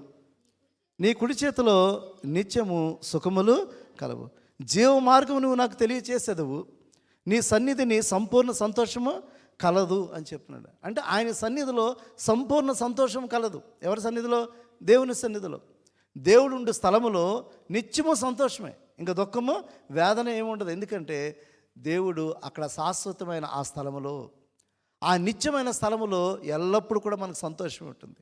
నీ కుడి చేతిలో నిత్యము సుఖములు కలవు. జీవ మార్గము నువ్వు నాకు తెలియచేసేదవు, నీ సన్నిధిని సంపూర్ణ సంతోషము కలదు అని చెప్తున్నాడు. అంటే ఆయన సన్నిధిలో సంపూర్ణ సంతోషం కలదు. ఎవరి సన్నిధిలో? దేవుని సన్నిధిలో. దేవుడు ఉండే స్థలములో నిత్యము సంతోషమే, ఇంకా దుఃఖము వేదన ఏముండదు. ఎందుకంటే దేవుడు అక్కడ శాశ్వతమైన ఆ స్థలములో, ఆ నిత్యమైన స్థలములో ఎల్లప్పుడూ కూడా మనకు సంతోషం ఉంటుంది.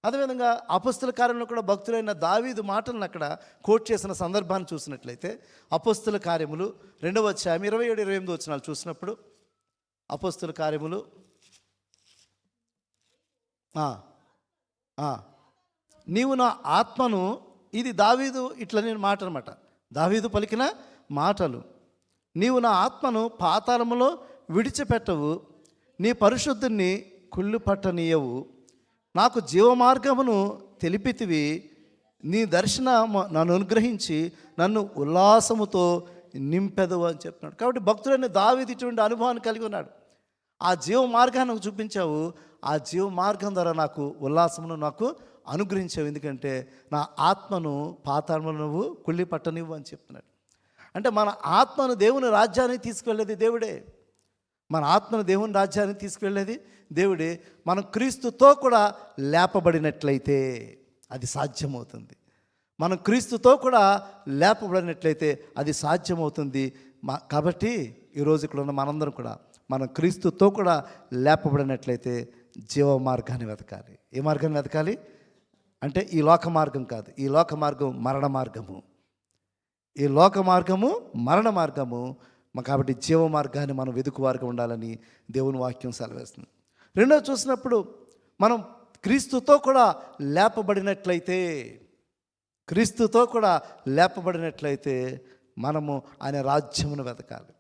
అదేవిధంగా అపొస్తల కార్యంలో కూడా భక్తులైన దావీదు మాటలను అక్కడ కోట్ చేసిన సందర్భాన్ని చూసినట్లయితే, అపొస్తల కార్యములు 2వ అధ్యాయం 27-28 వచనాలు చూసినప్పుడు, అపొస్తల కార్యములు నీవు నా ఆత్మను, ఇది దావీదు ఇట్లా నేను మాట అనమాట, దావీదు పలికిన మాటలు. నీవు నా ఆత్మను పాతాళములో విడిచిపెట్టవు, నీ పరిశుద్ధుని కుళ్ళు పట్టనీయవు, నాకు జీవమార్గమును తెలిపితివి, నీ దర్శనము నన్ను అనుగ్రహించి నన్ను ఉల్లాసముతో నింపెదవు అని చెప్తున్నాడు. కాబట్టి భక్తుడైన దావీదు ఇటువంటి అనుభవాన్ని కలిగి ఉన్నాడు. ఆ జీవ మార్గాన్ని నాకు చూపించావు, ఆ జీవ మార్గం ద్వారా నాకు ఉల్లాసమును నాకు అనుగ్రహించావు, ఎందుకంటే నా ఆత్మను పాతాళములో నువ్వు కుళ్ళి పట్టనివ్వు అని చెప్తున్నాడు. అంటే మన ఆత్మను దేవుని రాజ్యానికి తీసుకువెళ్ళేది దేవుడే. మన ఆత్మను దేవుని రాజ్యానికి తీసుకువెళ్ళేది దేవుడే. మనం క్రీస్తుతో కూడా లేపబడినట్లయితే అది సాధ్యమవుతుంది. మనం క్రీస్తుతో కూడా లేపబడినట్లయితే అది సాధ్యమవుతుంది. కాబట్టి ఈరోజు ఇక్కడ ఉన్న మనందరం కూడా మనం క్రీస్తుతో కూడా లేపబడినట్లయితే జీవ మార్గాన్ని వెతకాలి. ఏ మార్గాన్ని వెతకాలి అంటే ఈ లోక మార్గం కాదు, ఈ లోక మార్గం మరణ మార్గము, ఈ లోక మార్గము మరణ మార్గము. కాబట్టి జీవ మార్గాన్ని మనం వెతుకువారుగా ఉండాలని దేవుని వాక్యం సెలవేస్తుంది. రెండోది చూసినప్పుడు, మనం క్రీస్తుతో కూడా లేపబడినట్లయితే, క్రీస్తుతో కూడా లేపబడినట్లయితే మనము ఆయన రాజ్యమును వెతకాలి,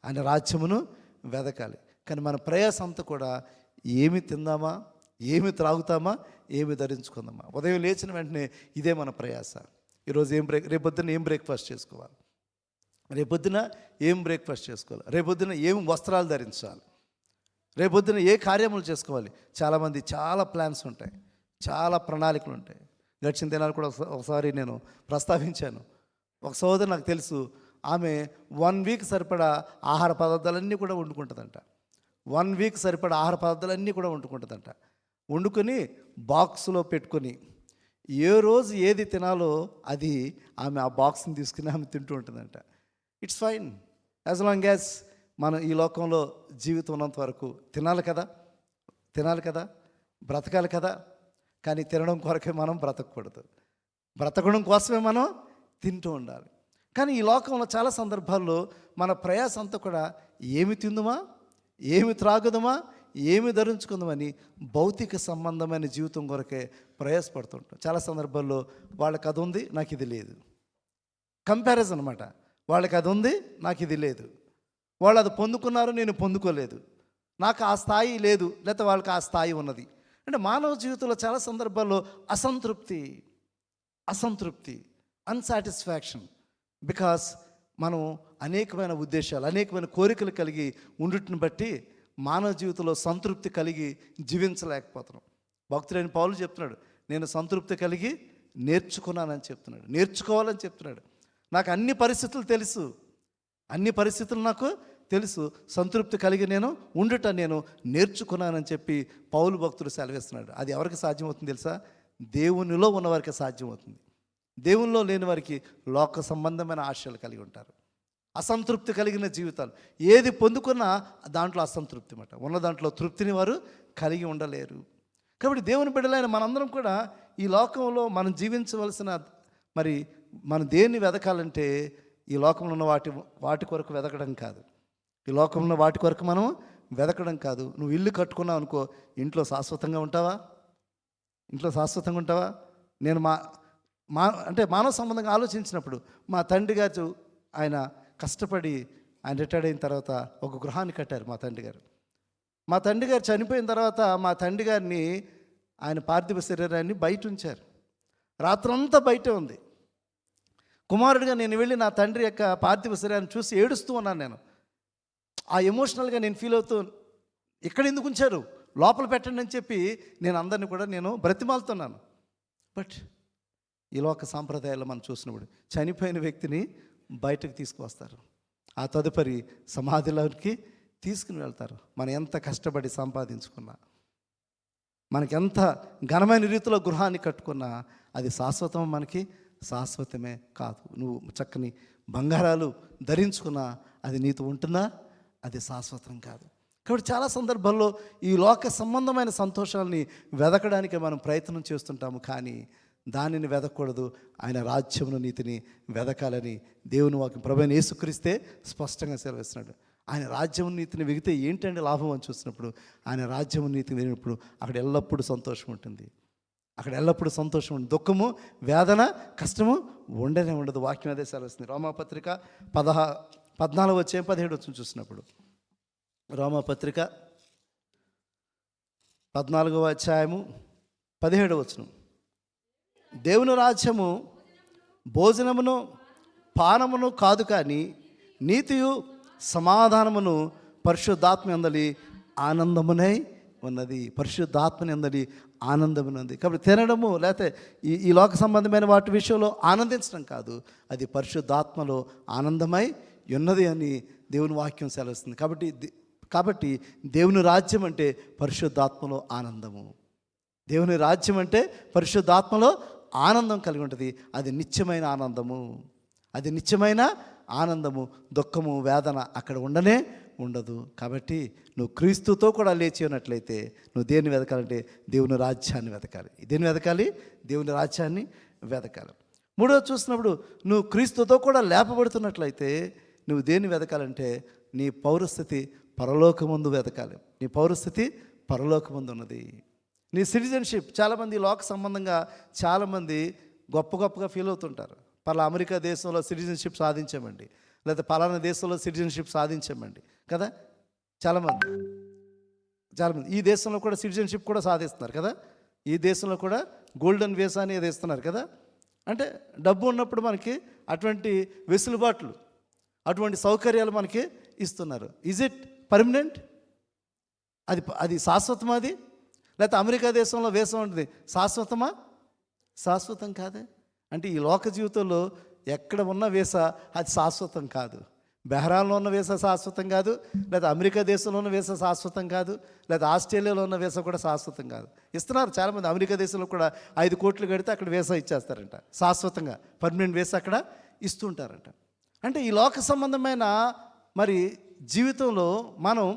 ఆయన రాజ్యమును వెతకాలి. కానీ మన ప్రయాస అంతా కూడా ఏమి తిందామా, ఏమి త్రాగుతామా, ఏమి ధరించుకుందామా. ఉదయం లేచిన వెంటనే ఇదే మన ప్రయాస. ఈరోజు రేపొద్దున ఏం బ్రేక్ఫాస్ట్ చేసుకోవాలి, రేపొద్దున ఏం బ్రేక్ఫాస్ట్ చేసుకోవాలి, రేపొద్దున ఏం వస్త్రాలు ధరించాలి, రేపొద్దున ఏ కార్యములు చేసుకోవాలి. చాలామంది చాలా ప్లాన్స్ ఉంటాయి, చాలా ప్రణాళికలు ఉంటాయి. గడిచిన దినాలు కూడా ఒకసారి నేను ప్రస్తావించాను. ఒక సోదరు నాకు తెలుసు, ఆమె 1 వీక్ సరిపడా ఆహార పదార్థాలన్నీ కూడా వండుకుంటుందంట. 1 వీక్ సరిపడా ఆహార పదార్థాలన్నీ కూడా వండుకుంటుందంట. వండుకొని బాక్స్లో పెట్టుకొని ఏ రోజు ఏది తినాలో అది ఆమె ఆ బాక్స్ని తీసుకుని ఆమె తింటూ ఉంటుందంట. It's fine as long as మనం ఈ లోకంలో జీవితం ఉన్నంత వరకు తినాలి కదా, బ్రతకాలి కదా. కానీ తినడం కొరకే మనం బ్రతకూడదు, బ్రతకడం కోసమే మనం తింటూ ఉండాలి. కానీ ఈ లోకంలో చాలా సందర్భాల్లో మన ప్రయాస అంతా కూడా ఏమి తిందుమా, ఏమి త్రాగుదమా, ఏమి ధరించుకుందామని భౌతిక సంబంధమైన జీవితం కొరకే ప్రయాసపడుతుంటాం. చాలా సందర్భాల్లో వాళ్ళకి అది ఉంది, నాకు ఇది లేదు. కంపారిజన్ అనమాట. వాళ్ళకి అది ఉంది, నాకు ఇది లేదు. వాళ్ళు అది పొందుకున్నారు, నేను పొందుకోలేదు. నాకు ఆ స్థాయి లేదు, లేకపోతే వాళ్ళకి ఆ స్థాయి ఉన్నది. అంటే మానవ జీవితంలో చాలా సందర్భాల్లో అసంతృప్తి, అన్సాటిస్ఫాక్షన్. బికాస్ మనం అనేకమైన ఉద్దేశాలు, అనేకమైన కోరికలు కలిగి ఉండుటిని బట్టి మానవ జీవితంలో సంతృప్తి కలిగి జీవించలేకపోతున్నాం. భక్తుడైన పౌలు చెప్తున్నాడు, నేను సంతృప్తి కలిగి నేర్చుకున్నానని చెప్తున్నాడు, నేర్చుకోవాలని చెప్తున్నాడు. నాకు అన్ని పరిస్థితులు తెలుసు, అన్ని పరిస్థితులు నాకు తెలుసు, సంతృప్తి కలిగి నేను ఉండుట నేను నేర్చుకున్నానని చెప్పి పౌలు భక్తుడు సెలవిస్తున్నాడు. అది ఎవరికి సాధ్యమవుతుంది తెలుసా? దేవునిలో ఉన్నవారికి సాధ్యమవుతుంది. దేవునిలో లేని వారికి లోక సంబంధమైన ఆశలు కలిగి ఉంటారు, అసంతృప్తి కలిగిన జీవితాలు. ఏది పొందుకున్నా దాంట్లో అసంతృప్తి అన్నమాట. ఉన్న దాంట్లో తృప్తిని వారు కలిగి ఉండలేరు. కాబట్టి దేవుని బిడ్డలైన మనందరం కూడా ఈ లోకంలో మనం జీవించవలసిన మనం దేన్ని వెదకాలంటే ఈ లోకంలో ఉన్న వాటి కొరకు వెదకడం కాదు. ఈ లోకంలో వాటి కొరకు మనం వెదకడం కాదు. నువ్వు ఇల్లు కట్టుకున్నావు అనుకో, ఇంట్లో శాశ్వతంగా ఉంటావా? నేను అంటే మానవ సంబంధంగా ఆలోచించినప్పుడు మా తండ్రి గారు ఆయన కష్టపడి ఆయన రిటైర్డ్ అయిన తర్వాత ఒక గృహాన్ని కట్టారు. మా తండ్రి గారు చనిపోయిన తర్వాత మా తండ్రి గారిని ఆయన పార్థివ శరీరాన్ని బయట ఉంచారు. రాత్రంతా బయటే ఉంది. కుమారుడిగా నేను వెళ్ళి నా తండ్రి యొక్క పార్థివ శరీరాన్ని చూసి ఏడుస్తూ ఉన్నాను. నేను ఆ ఎమోషనల్గా నేను ఫీల్ అవుతూ, ఇక్కడ ఎందుకు ఉంచారు, లోపల పెట్టండి అని చెప్పి నేను అందరినీ కూడా నేను బ్రతిమాలుతున్నాను. బట్ ఈ లోక సాంప్రదాయాల్లో మనం చూసినప్పుడు చనిపోయిన వ్యక్తిని బయటకు తీసుకువస్తారు, ఆ తదుపరి సమాధిలోకి తీసుకుని వెళ్తారు. మనం ఎంత కష్టపడి సంపాదించుకున్నా, మనకెంత ఘనమైన రీతిలో గృహాన్ని కట్టుకున్నా అది మనకి శాశ్వతమే కాదు. నువ్వు చక్కని బంగారాలు ధరించుకున్నా అది నీతో ఉంటుందా? అది శాశ్వతం కాదు. కాబట్టి చాలా సందర్భాల్లో ఈ లోక సంబంధమైన సంతోషాలని వెదకడానికి మనం ప్రయత్నం చేస్తుంటాము, కానీ దానిని వెదకూడదు. ఆయన రాజ్యమును నీతిని వెదకాలని దేవుని వాక్యం ప్రభువైన యేసుక్రీస్తే స్పష్టంగా సెలవిస్తున్నాడు. ఆయన రాజ్యము నీతిని వెగితే ఏంటంటే లాభం అని చూసినప్పుడు, ఆయన రాజ్యము నీతిని వెగినప్పుడు అక్కడ ఎల్లప్పుడూ సంతోషం ఉంటుంది. దుఃఖము, వేదన, కష్టము ఉండనే ఉండదు. వాక్యం అదే సెలవిస్తుంది. రోమాపత్రిక 14:17 చూసినప్పుడు, రోమాపత్రిక 14:17 దేవుని రాజ్యము భోజనమును పానమును కాదు, కానీ నీతియు సమాధానమును పరిశుద్ధాత్మ యందలి ఆనందమునై ఉన్నది. పరిశుద్ధాత్మని యందలి ఆనందమున్నది. కాబట్టి తినడము లేకపోతే ఈ లోక సంబంధమైన వాటి విషయంలో ఆనందించడం కాదు, అది పరిశుద్ధాత్మలో ఆనందమై ఉన్నది అని దేవుని వాక్యం సెలవుస్తుంది. కాబట్టి దేవుని రాజ్యం అంటే పరిశుద్ధాత్మలో ఆనందము. దేవుని రాజ్యం అంటే పరిశుద్ధాత్మలో ఆనందం కలిగి ఉంటుంది. అది నిత్యమైన ఆనందము. దుఃఖము, వేదన అక్కడ ఉండదు. కాబట్టి నువ్వు క్రీస్తుతో కూడా లేచి ఉన్నట్లయితే నువ్వు దేన్ని వెతకాలంటే దేవుని రాజ్యాన్ని వెతకాలి. దేవుని రాజ్యాన్ని వెతకాలి. మూడోది చూసినప్పుడు, నువ్వు క్రీస్తుతో కూడా లేపబడుతున్నట్లయితే నువ్వు దేన్ని వెతకాలంటే నీ పౌరస్థితి పరలోకమందు వెతకాలి. ఉన్నది. నీ సిటిజన్షిప్. చాలామంది లోక సంబంధంగా చాలామంది గొప్పగా ఫీల్ అవుతుంటారు. పలానా అమెరికా దేశంలో సిటిజన్షిప్ సాధించామండి, లేదా పలానా దేశంలో సిటిజన్షిప్ సాధించామండి కదా. చాలామంది ఈ దేశంలో కూడా సిటిజన్షిప్ కూడా సాధిస్తున్నారు కదా. ఈ దేశంలో కూడా గోల్డెన్ వీసా అనేది ఇస్తున్నారు కదా. అంటే డబ్బు ఉన్నప్పుడు మనకి అటువంటి వెసులుబాట్లు, అటువంటి సౌకర్యాలు మనకి ఇస్తున్నారు. Is it permanent? అది శాశ్వతమా? అది లేకపోతే అమెరికా దేశంలో వీసా ఉంటుంది, శాశ్వతం కాదే. అంటే ఈ లోక జీవితంలో ఎక్కడ ఉన్న వీసా అది శాశ్వతం కాదు. బెహ్రాన్లో ఉన్న వీసా శాశ్వతం కాదు, లేదా అమెరికా దేశంలో ఉన్న వీసా శాశ్వతం కాదు, లేదా ఆస్ట్రేలియాలో ఉన్న వీసా కూడా శాశ్వతం కాదు. ఇస్తున్నారు చాలామంది. అమెరికా దేశంలో కూడా 5 కోట్లు కడితే అక్కడ వీసా ఇచ్చేస్తారంట, శాశ్వతంగా పర్మనెంట్ వీసా అక్కడ ఇస్తుంటారంట. అంటే ఈ లోక సంబంధమైన జీవితంలో మనం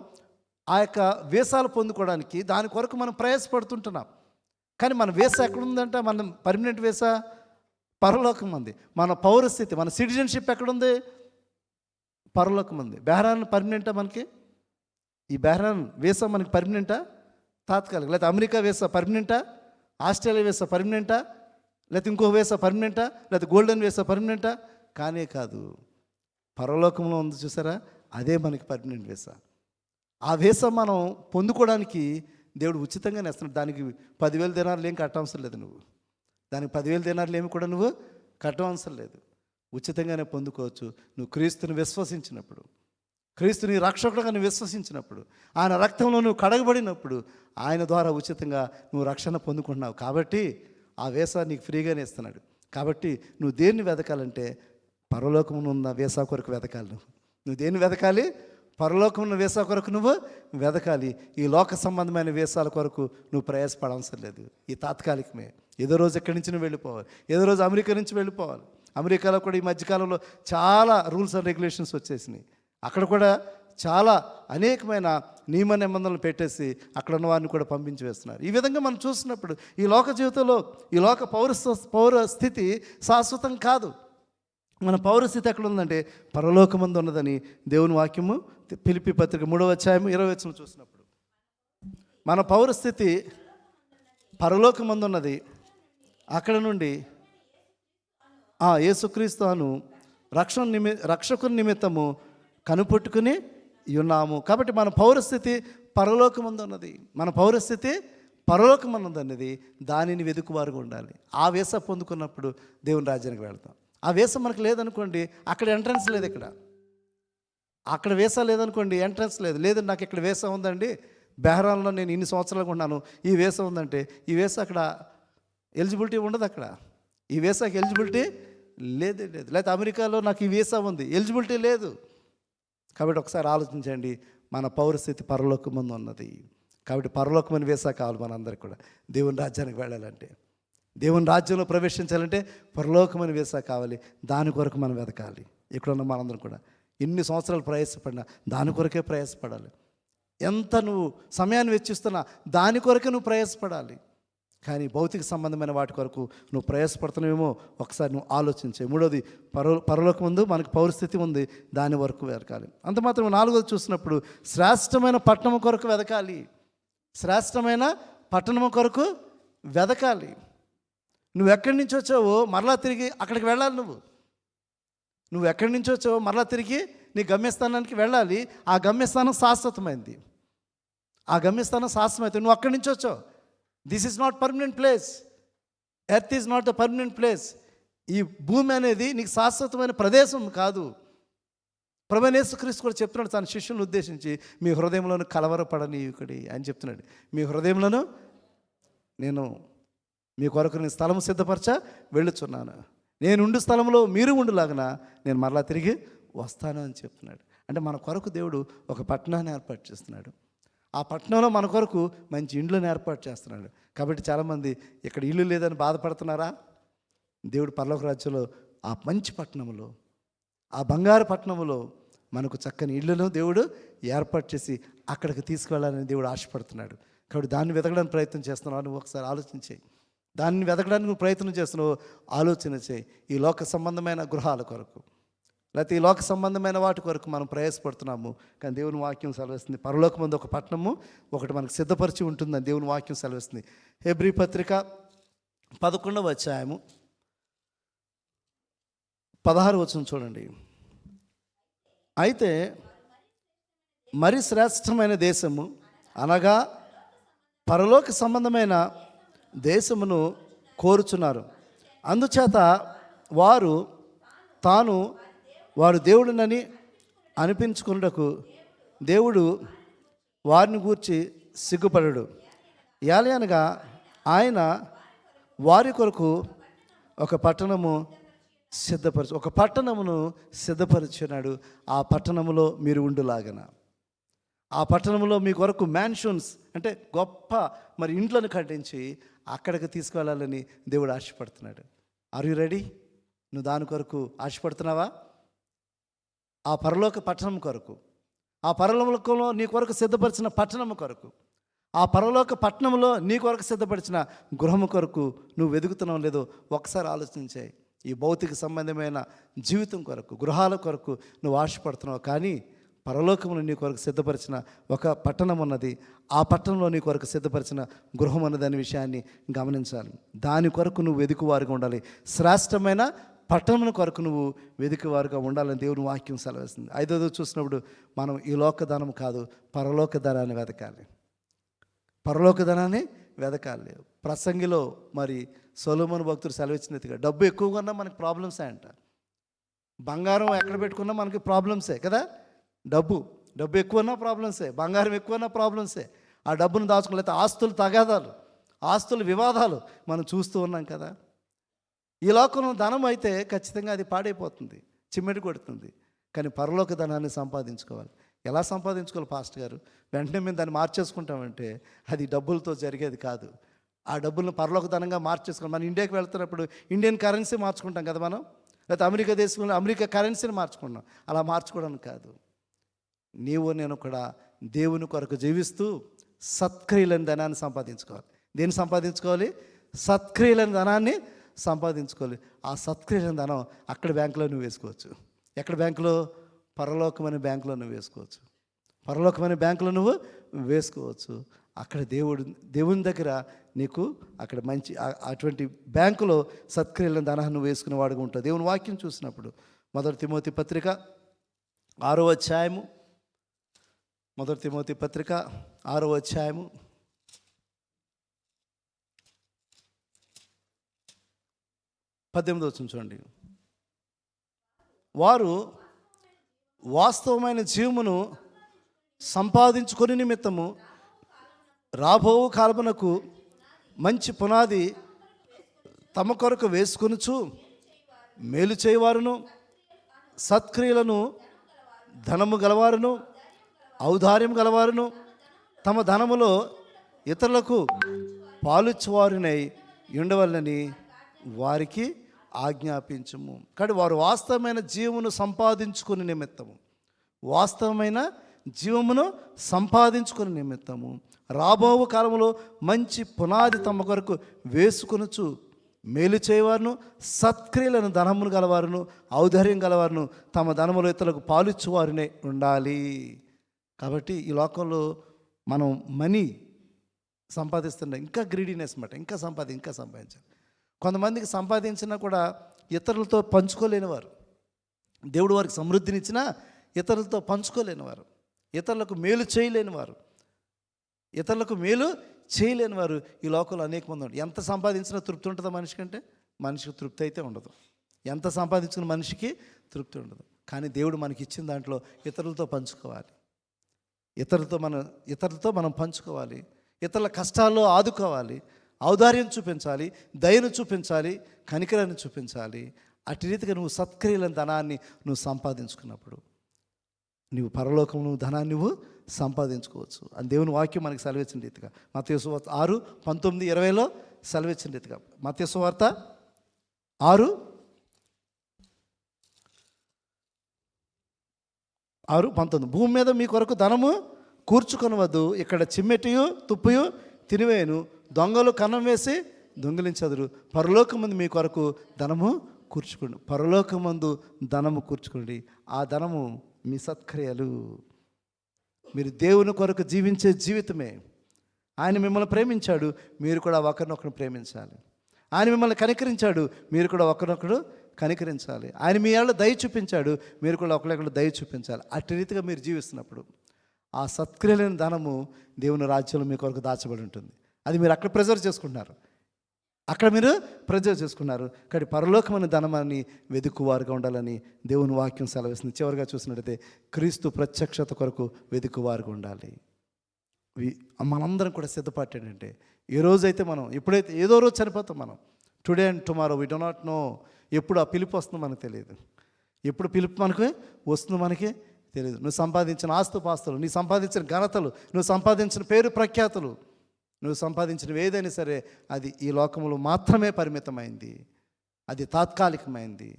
ఆ యొక్క వీసాలు పొందుకోవడానికి దాని కొరకు మనం ప్రయాసపడుతుంటున్నాం. కానీ మన వీసా ఎక్కడుందంట? మనం పర్మనెంట్ వీసా పరలోకం ఉంది. మన పౌరస్థితి, మన సిటిజన్షిప్ ఎక్కడుంది? పరలోకం ఉంది. బెహ్రాన్ పర్మనెంటా మనకి? ఈ బెహ్రాన్ వీసా మనకి పర్మనెంటా? తాత్కాలిక. లేకపోతే అమెరికా వీసా పర్మనెంటా? ఆస్ట్రేలియా వీసా పర్మనెంటా? లేకపోతే ఇంకో వీసా పర్మనెంటా? లేకపోతే గోల్డెన్ వీసా పర్మనెంటా? కానే కాదు. పరలోకంలో ఉంది చూసారా, అదే మనకి పర్మనెంట్ వీసా. ఆ వీసా మనం పొందుకోవడానికి దేవుడు ఉచితంగానే ఇస్తున్నాడు. దానికి 10,000 దినార్లు ఏం కట్టవసరం లేదు. నువ్వు దానికి 10,000 దినార్లు ఏమి కూడా నువ్వు కట్టవసరం లేదు. ఉచితంగానే పొందుకోవచ్చు. నువ్వు క్రీస్తుని విశ్వసించినప్పుడు, క్రీస్తుని రక్షకుడుగా నువ్వు విశ్వసించినప్పుడు, ఆయన రక్తంలో నువ్వు కడగబడినప్పుడు ఆయన ద్వారా ఉచితంగా నువ్వు రక్షణ పొందుకుంటున్నావు. కాబట్టి ఆ వీసా నీకు ఫ్రీగానే ఇస్తున్నాడు. కాబట్టి నువ్వు దేన్ని వెతకాలంటే పరలోకమున ఉన్న వీసా కొరకు వెతకాలి. నువ్వు దేన్ని వెతకాలి? పరలోకమున్న వీసా కొరకు నువ్వు వెతకాలి. ఈ లోక సంబంధమైన వీసాల కొరకు నువ్వు ప్రయాసపడవసరం లేదు. ఈ తాత్కాలికమే. ఏదో రోజు ఎక్కడి నుంచి నువ్వు వెళ్ళిపోవాలి, ఏదో రోజు అమెరికా నుంచి వెళ్ళిపోవాలి. అమెరికాలో కూడా ఈ మధ్యకాలంలో చాలా రూల్స్ అండ్ రెగ్యులేషన్స్ వచ్చేసినాయి. అక్కడ కూడా చాలా అనేకమైన నియమ నిబంధనలు పెట్టేసి అక్కడ ఉన్న వారిని కూడా పంపించి వేస్తున్నారు. ఈ విధంగా మనం చూసినప్పుడు ఈ లోక జీవితంలో ఈ లోక పౌర స్థితి శాశ్వతం కాదు. మన పౌరస్థితి ఎక్కడ ఉందంటే పరలోకమందు ఉన్నదని దేవుని వాక్యము ఫిలిప్పీ పత్రిక 3వ అధ్యాయం 20వ వచనం చూసినప్పుడు మన పౌరస్థితి పరలోకమందు ఉన్నది. అక్కడ నుండి యేసుక్రీస్తు అను రక్షకుని నిమిత్తము కనుపట్టుకుని ఉన్నాము. కాబట్టి మన పౌరస్థితి పరలోకమందు ఉన్నది. మన పౌరస్థితి పరలోకమందున్నది. దానిని వెతుకువారుగా ఉండాలి. ఆ వీసా పొందుకున్నప్పుడు దేవుని రాజ్యానికి వెళ్తాం. ఆ వీసా మనకు లేదనుకోండి, అక్కడ ఎంట్రన్స్ లేదు. అక్కడ వీసా లేదనుకోండి, ఎంట్రన్స్ లేదు. లేదండి నాకు ఇక్కడ వీసా ఉందండి, బెహ్రాన్లో నేను ఇన్ని సంవత్సరాలుగా ఉన్నాను, ఈ వీసా ఉందంటే ఈ వీసా అక్కడ ఎలిజిబిలిటీ ఉండదు. అక్కడ ఈ వీసాకి ఎలిజిబిలిటీ లేదు. లేకపోతే అమెరికాలో నాకు ఈ వీసా ఉంది, ఎలిజిబిలిటీ లేదు. కాబట్టి ఒకసారి ఆలోచించండి, మన పౌరస్థితి పరలోకమందు ఉన్నది. కాబట్టి పరలోకమైన వీసా కావాలి మనందరికీ కూడా. దేవుని రాజ్యానికి వెళ్ళాలంటే, దేవుని రాజ్యంలో ప్రవేశించాలంటే పరలోకమైన వీసా కావాలి. దాని కొరకు మనం వెతకాలి. ఇక్కడ ఉన్న మనందరం కూడా ఎన్ని సంవత్సరాలు ప్రయాసపడినా దాని కొరకే ప్రయాసపడాలి. ఎంత నువ్వు సమయాన్ని వెచ్చిస్తున్నా దాని కొరకే నువ్వు ప్రయాసపడాలి. కానీ భౌతిక సంబంధమైన వాటి కొరకు నువ్వు ప్రయాసపడుతున్నావేమో ఒకసారి నువ్వు ఆలోచించే. మూడోది, పరలోకం ముందు మనకు పౌరస్థితి ఉంది, దాని వరకు వెతకాలి. అంత మాత్రం 4వది చూసినప్పుడు శ్రేష్టమైన పట్టణం కొరకు వెతకాలి. శ్రేష్టమైన పట్టణం కొరకు వెతకాలి. నువ్వు ఎక్కడి నుంచి వచ్చావో మరలా తిరిగి అక్కడికి వెళ్ళాలి. నువ్వు ఎక్కడి నుంచి వచ్చావో మరలా తిరిగి నీ గమ్యస్థానానికి వెళ్ళాలి. ఆ గమ్యస్థానం శాశ్వతమైంది. ఆ గమ్యస్థానం శాశ్వతమైంది. నువ్వు అక్కడి నుంచి వచ్చావు. This is not permanent place. Earth is not a permanent place. ఈ భూమి అనేది నీకు శాశ్వతమైన ప్రదేశం కాదు. ప్రభువైన యేసుక్రీస్తు కూడా చెప్తున్నాడు తన శిష్యులను ఉద్దేశించి, మీ హృదయంలోను కలవరపడనీయుకుడి అని చెప్తున్నాడు. మీ హృదయంలోను నేను మీ కొరకు నేను స్థలం సిద్ధపరచ వెళ్ళుచున్నాను, నేను ఉండు స్థలంలో మీరు ఉండులాగన నేను మరలా తిరిగి వస్తాను అని చెప్తున్నాడు. అంటే మన కొరకు దేవుడు ఒక పట్టణాన్ని ఏర్పాటు చేస్తున్నాడు. ఆ పట్టణంలో మన కొరకు మంచి ఇండ్లను ఏర్పాటు చేస్తున్నాడు. కాబట్టి చాలామంది ఇక్కడ ఇల్లు లేదని బాధపడుతున్నారా? దేవుడు పరలోక రాజ్యంలో ఆ మంచి పట్టణంలో, ఆ బంగారు పట్టణంలో మనకు చక్కని ఇళ్ళను దేవుడు ఏర్పాటు చేసి అక్కడికి తీసుకువెళ్ళాలని దేవుడు ఆశపడుతున్నాడు. కాబట్టి దాన్ని వెతకడానికి ప్రయత్నం చేస్తున్నావు. నువ్వు ఒకసారి ఆలోచించే. దాన్ని వెతకడానికి నువ్వు ప్రయత్నం చేస్తున్నావు, ఆలోచన చేయి. ఈ లోక సంబంధమైన గృహాల కొరకు, లేకపోతే ఈ లోక సంబంధమైన వాటి కొరకు మనం ప్రయాసపడుతున్నాము. కానీ దేవుని వాక్యం సెలవిస్తుంది పరలోకమందు ఒక పట్టణము ఒకటి మనకు సిద్ధపరిచి ఉంటుందని దేవుని వాక్యం సెలవిస్తుంది. హెబ్రీ పత్రిక 11వ అధ్యాయము 16వ వచనం చూడండి. అయితే మరి శ్రేష్టమైన దేశము అనగా పరలోక సంబంధమైన దేశమును కోరుచున్నారు. అందుచేత వారు దేవుడినని అనిపించుకున్నటకు దేవుడు వారిని గూర్చి సిగ్గుపడడు. ఏలయనగా ఆయన వారి కొరకు ఒక పట్టణమును సిద్ధపరిచినాడు. ఆ పట్టణములో మీరు ఉండులాగన, ఆ పట్టణంలో మీ కొరకు మ్యాన్షన్స్ అంటే గొప్ప మరి ఇంట్లను కట్టించి అక్కడికి తీసుకువెళ్ళాలని దేవుడు ఆశపడుతున్నాడు. Are you ready? నువ్వు దాని కొరకు ఆశపడుతున్నావా? ఆ పరలోక పట్టణం కొరకు, ఆ పరలోకంలో నీ కొరకు సిద్ధపరిచిన పట్టణం కొరకు, ఆ పరలోక పట్టణంలో నీ కొరకు సిద్ధపరిచిన గృహము కొరకు నువ్వు వెతుకుతున్నావు లేదో ఒకసారి ఆలోచించాయి. ఈ భౌతిక సంబంధమైన జీవితం కొరకు, గృహాల కొరకు నువ్వు ఆశపడుతున్నావు. కానీ పరలోకమును నీ కొరకు సిద్ధపరిచిన ఒక పట్టణం ఉన్నది. ఆ పట్టణంలో నీ కొరకు సిద్ధపరిచిన గృహం ఉన్నదనే విషయాన్ని గమనించాలి. దాని కొరకు నువ్వు వెదుకువారుగా ఉండాలి. శ్రేష్టమైన పట్టణం కొరకు నువ్వు వెదుకువారుగా ఉండాలని దేవుని వాక్యం సెలవిస్తుంది. ఐదోది చూసినప్పుడు మనం ఈ లోక ధనం కాదు, పరలోక ధనాన్ని వెతకాలి. పరలోక ధనాన్ని వెతకాలి. ప్రసంగిలో మరి సొలొమోను భక్తుడు సెలవిచ్చినట్టుగా డబ్బు ఎక్కువగా ఉన్నా మనకి ప్రాబ్లమ్సే అంట. బంగారం ఎక్కడ పెట్టుకున్నా మనకి ప్రాబ్లమ్సే కదా. డబ్బు ఎక్కువన్నా ప్రాబ్లమ్సే, బంగారం ఎక్కువన్నా ప్రాబ్లమ్సే. ఆ డబ్బును దాచుకోలేకపోతే ఆస్తులు తగాదాలు, ఆస్తులు వివాదాలు మనం చూస్తూ ఉన్నాం కదా. ఈ లోకంలో ధనం అయితే ఖచ్చితంగా అది పాడైపోతుంది, చిమ్మెడి కొడుతుంది. కానీ పరలోక ధనాన్ని సంపాదించుకోవాలి. ఎలా సంపాదించుకోవాలి పాస్టర్ గారు? వెంటనే మేము దాన్ని మార్చేసుకుంటామంటే అది డబ్బులతో జరిగేది కాదు. ఆ డబ్బులను పరలోక ధనంగా మార్చేసుకోవాలి. మనం ఇండియాకి వెళ్తున్నప్పుడు ఇండియన్ కరెన్సీ మార్చుకుంటాం కదా మనం, లేకపోతే అమెరికా దేశంలో అమెరికా కరెన్సీని మార్చుకున్నాం. అలా మార్చుకోవడానికి కాదు. నీవు నేను కూడా దేవుని కొరకు జీవిస్తూ సత్క్రియలని ధనాన్ని సంపాదించుకోవాలి. దేన్ని సంపాదించుకోవాలి? సత్క్రియలని ధనాన్ని సంపాదించుకోవాలి. ఆ సత్క్రియలని ధనం అక్కడ బ్యాంకులో నువ్వు వేసుకోవచ్చు. ఎక్కడ బ్యాంకులో? పరలోకమైన బ్యాంకులో నువ్వు వేసుకోవచ్చు. పరలోకమైన బ్యాంకులో నువ్వు వేసుకోవచ్చు. అక్కడ దేవుని దగ్గర నీకు అక్కడ మంచి అటువంటి బ్యాంకులో సత్క్రియలను ధనాన్ని నువ్వు వేసుకునేవాడుగా ఉంటావు. దేవుని వాక్యం చూసినప్పుడు 1 తిమోతి పత్రిక 6వ అధ్యాయము, 1 తిమోతి పత్రిక 6వ అధ్యాయము 18వ వచనం చూడండి. వారు వాస్తవమైన జీవమును సంపాదించుకొని నిమిత్తము రాబో కాలమునకు మంచి పునాది తమ కొరకు వేసుకొనుచు మేలు చేయవారును, సత్క్రియలను ధనము గలవారును, ఔదార్యం గలవారును, తమ ధనములో ఇతరులకు పాలుచ్చువారునై ఉండవలనని వారికి ఆజ్ఞాపించుము. కానీ వారు వాస్తవమైన జీవమును సంపాదించుకుని నిమిత్తము, వాస్తవమైన జీవమును సంపాదించుకుని నిమిత్తము రాబో కాలంలో మంచి పునాది తమ కొరకు వేసుకొనుచు మేలు చేయవారును, సత్క్రియలను ధనమును గలవారును, ఔదార్యం గలవారును, తమ ధనములో ఇతరులకు పాలిచ్చువారునే ఉండాలి. కాబట్టి ఈ లోకంలో మనం మనీ సంపాదిస్తున్నాం, ఇంకా గ్రీడీనెస్ మాట, ఇంకా సంపాదించాలి. కొంతమందికి సంపాదించినా కూడా ఇతరులతో పంచుకోలేనివారు, దేవుడు వారికి సమృద్ధినిచ్చినా ఇతరులతో పంచుకోలేనివారు, ఇతరులకు మేలు చేయలేనివారు, ఈ లోకంలో అనేక మంది ఉంటారు. ఎంత సంపాదించినా తృప్తి ఉంటుందా మనిషికంటే? మనిషికి తృప్తి అయితే ఉండదు. ఎంత సంపాదించిన మనిషికి తృప్తి ఉండదు. కానీ దేవుడు మనకి ఇచ్చిన దాంట్లో ఇతరులతో పంచుకోవాలి. ఇతరులతో మనం పంచుకోవాలి. ఇతరుల కష్టాల్లో ఆదుకోవాలి, ఔదార్యం చూపించాలి, దయను చూపించాలి, కనికరాన్ని చూపించాలి. అటు రీతిగా నువ్వు సత్క్రియలను ధనాన్ని నువ్వు సంపాదించుకున్నప్పుడు నువ్వు పరలోకము ధనాన్ని నువ్వు సంపాదించుకోవచ్చు అని దేవుని వాక్యం మనకి సెలవిచ్చిన రీతిగా మత్తయి సువార్త 6:19-20లో సెలవిచ్చిన రీతిగా మత్తయి సువార్త 6:19 భూమి మీద మీ కొరకు ధనము కూర్చుకొనవద్దు, ఇక్కడ చిమ్మెటియు తుప్పుయు తినివేయను, దొంగలు కన్నం వేసి దొంగిలించదురు. పరలోకమందు మీ కొరకు ధనము కూర్చుకోండి. పరలోకమందు ధనము కూర్చుకోండి. ఆ ధనము మీ సత్క్రియలు. మీరు దేవుని కొరకు జీవించే జీవితమే. ఆయన మిమ్మల్ని ప్రేమించాడు, మీరు కూడా ఒకరినొకరు ప్రేమించాలి. ఆయన మిమ్మల్ని కనికరించాడు, మీరు కూడా ఒకరినొకరు కనికరించాలి. ఆయన మీ ఏళ్ళ దయ చూపించాడు, మీరు కూడా ఒకరికొకరు దయ చూపించాలి. అట్టి రీతిగా మీరు జీవిస్తున్నప్పుడు ఆ సత్క్రియలేని ధనము దేవుని రాజ్యంలో మీ కొరకు దాచబడి ఉంటుంది. అది మీరు అక్కడ ప్రిజర్వ్ చేసుకుంటున్నారు, కానీ పరలోకమైన ధనమాన్ని వెదుకువారుగా ఉండాలని దేవుని వాక్యం సెలవిస్తుంది. చివరిగా చూసినట్టయితే క్రీస్తు ప్రత్యక్షత కొరకు వెదుకువారుగా ఉండాలి. మనందరం కూడా సిద్ధపాటు ఏంటంటే ఈ రోజైతే మనం ఎప్పుడైతే ఏదో రోజు చనిపోతాం మనం, today and tomorrow we do not know. ఎప్పుడు ఆ పిలుపు వస్తుందో మనకు తెలియదు, ఎప్పుడు పిలుపు మనకు వస్తుందో మనకి తెలియదు. నువ్వు సంపాదించిన ఆస్తుపాస్తులు, నీ సంపాదించిన ఘనతలు, నువ్వు సంపాదించిన పేరు ప్రఖ్యాతులు, నువ్వు సంపాదించినవి ఏదైనా సరే అది ఈ లోకంలో మాత్రమే పరిమితమైంది, అది తాత్కాలికమైంది.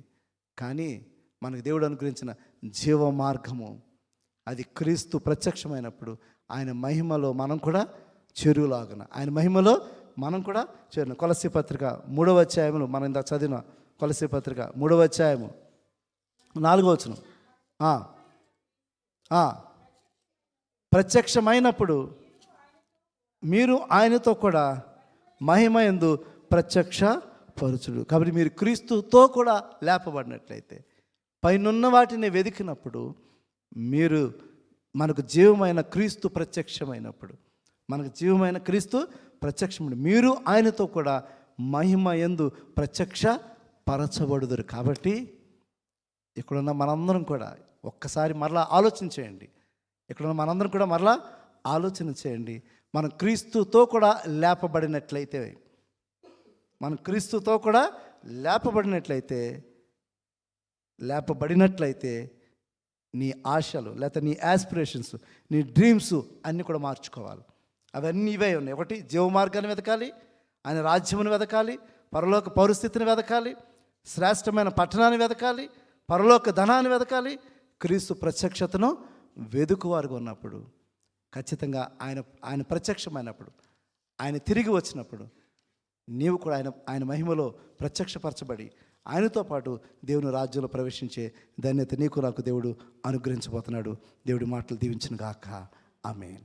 కానీ మనకు దేవుడు అనుగ్రహించిన జీవ మార్గము అది క్రీస్తు ప్రత్యక్షమైనప్పుడు ఆయన మహిమలో మనం కూడా చేరులాగున, ఆయన మహిమలో మనం కూడా చేరున. కొలస్సీ పత్రిక 3వ అధ్యాయంలో మనం ఇందాక చదివిన కొలస్సీ పత్రిక 3వ అధ్యాయము 4వ వచనం. ప్రత్యక్షమైనప్పుడు మీరు ఆయనతో కూడా మహిమయందు ప్రత్యక్ష పరుచుడు. కాబట్టి మీరు క్రీస్తుతో కూడా లేపబడినట్లయితే, పైనున్న వాటిని వెదికినప్పుడు, మీరు మనకు జీవమైన క్రీస్తు ప్రత్యక్షమైనప్పుడు, మనకు జీవమైన క్రీస్తు ప్రత్యక్షమైన మీరు ఆయనతో కూడా మహిమయందు ప్రత్యక్ష పరచబడుదురు. కాబట్టి ఇక్కడున్న మనందరం కూడా ఒక్కసారి మరలా ఆలోచన చేయండి. ఇక్కడున్న మనందరం కూడా మరలా ఆలోచన చేయండి. మనం క్రీస్తుతో కూడా లేపబడినట్లయితే, మనం క్రీస్తుతో కూడా లేపబడినట్లయితే నీ ఆశలు, లేకపోతే నీ యాస్పిరేషన్స్, నీ డ్రీమ్స్ అన్నీ కూడా మార్చుకోవాలి. అవన్నీ ఇవే ఉన్నాయి. ఒకటి, జీవ మార్గాన్ని వెతకాలి, ఆయన రాజ్యమును వెతకాలి, పరలోక పరిస్థితిని వెతకాలి, శ్రేష్టమైన పట్టణాన్ని వెతకాలి, పరలోక ధనాన్ని వెతకాలి. క్రీస్తు ప్రత్యక్షతను వెదుకువారుగా ఉన్నప్పుడు, ఖచ్చితంగా ఆయన ప్రత్యక్షమైనప్పుడు, ఆయన తిరిగి వచ్చినప్పుడు నీవు కూడా ఆయన మహిమలో ప్రత్యక్షపరచబడి ఆయనతో పాటు దేవుని రాజ్యంలో ప్రవేశించే ధన్యత నీకు నాకు దేవుడు అనుగ్రహించబోతున్నాడు. దేవుడి మాటలు దీవించును గాక. ఆమేన్.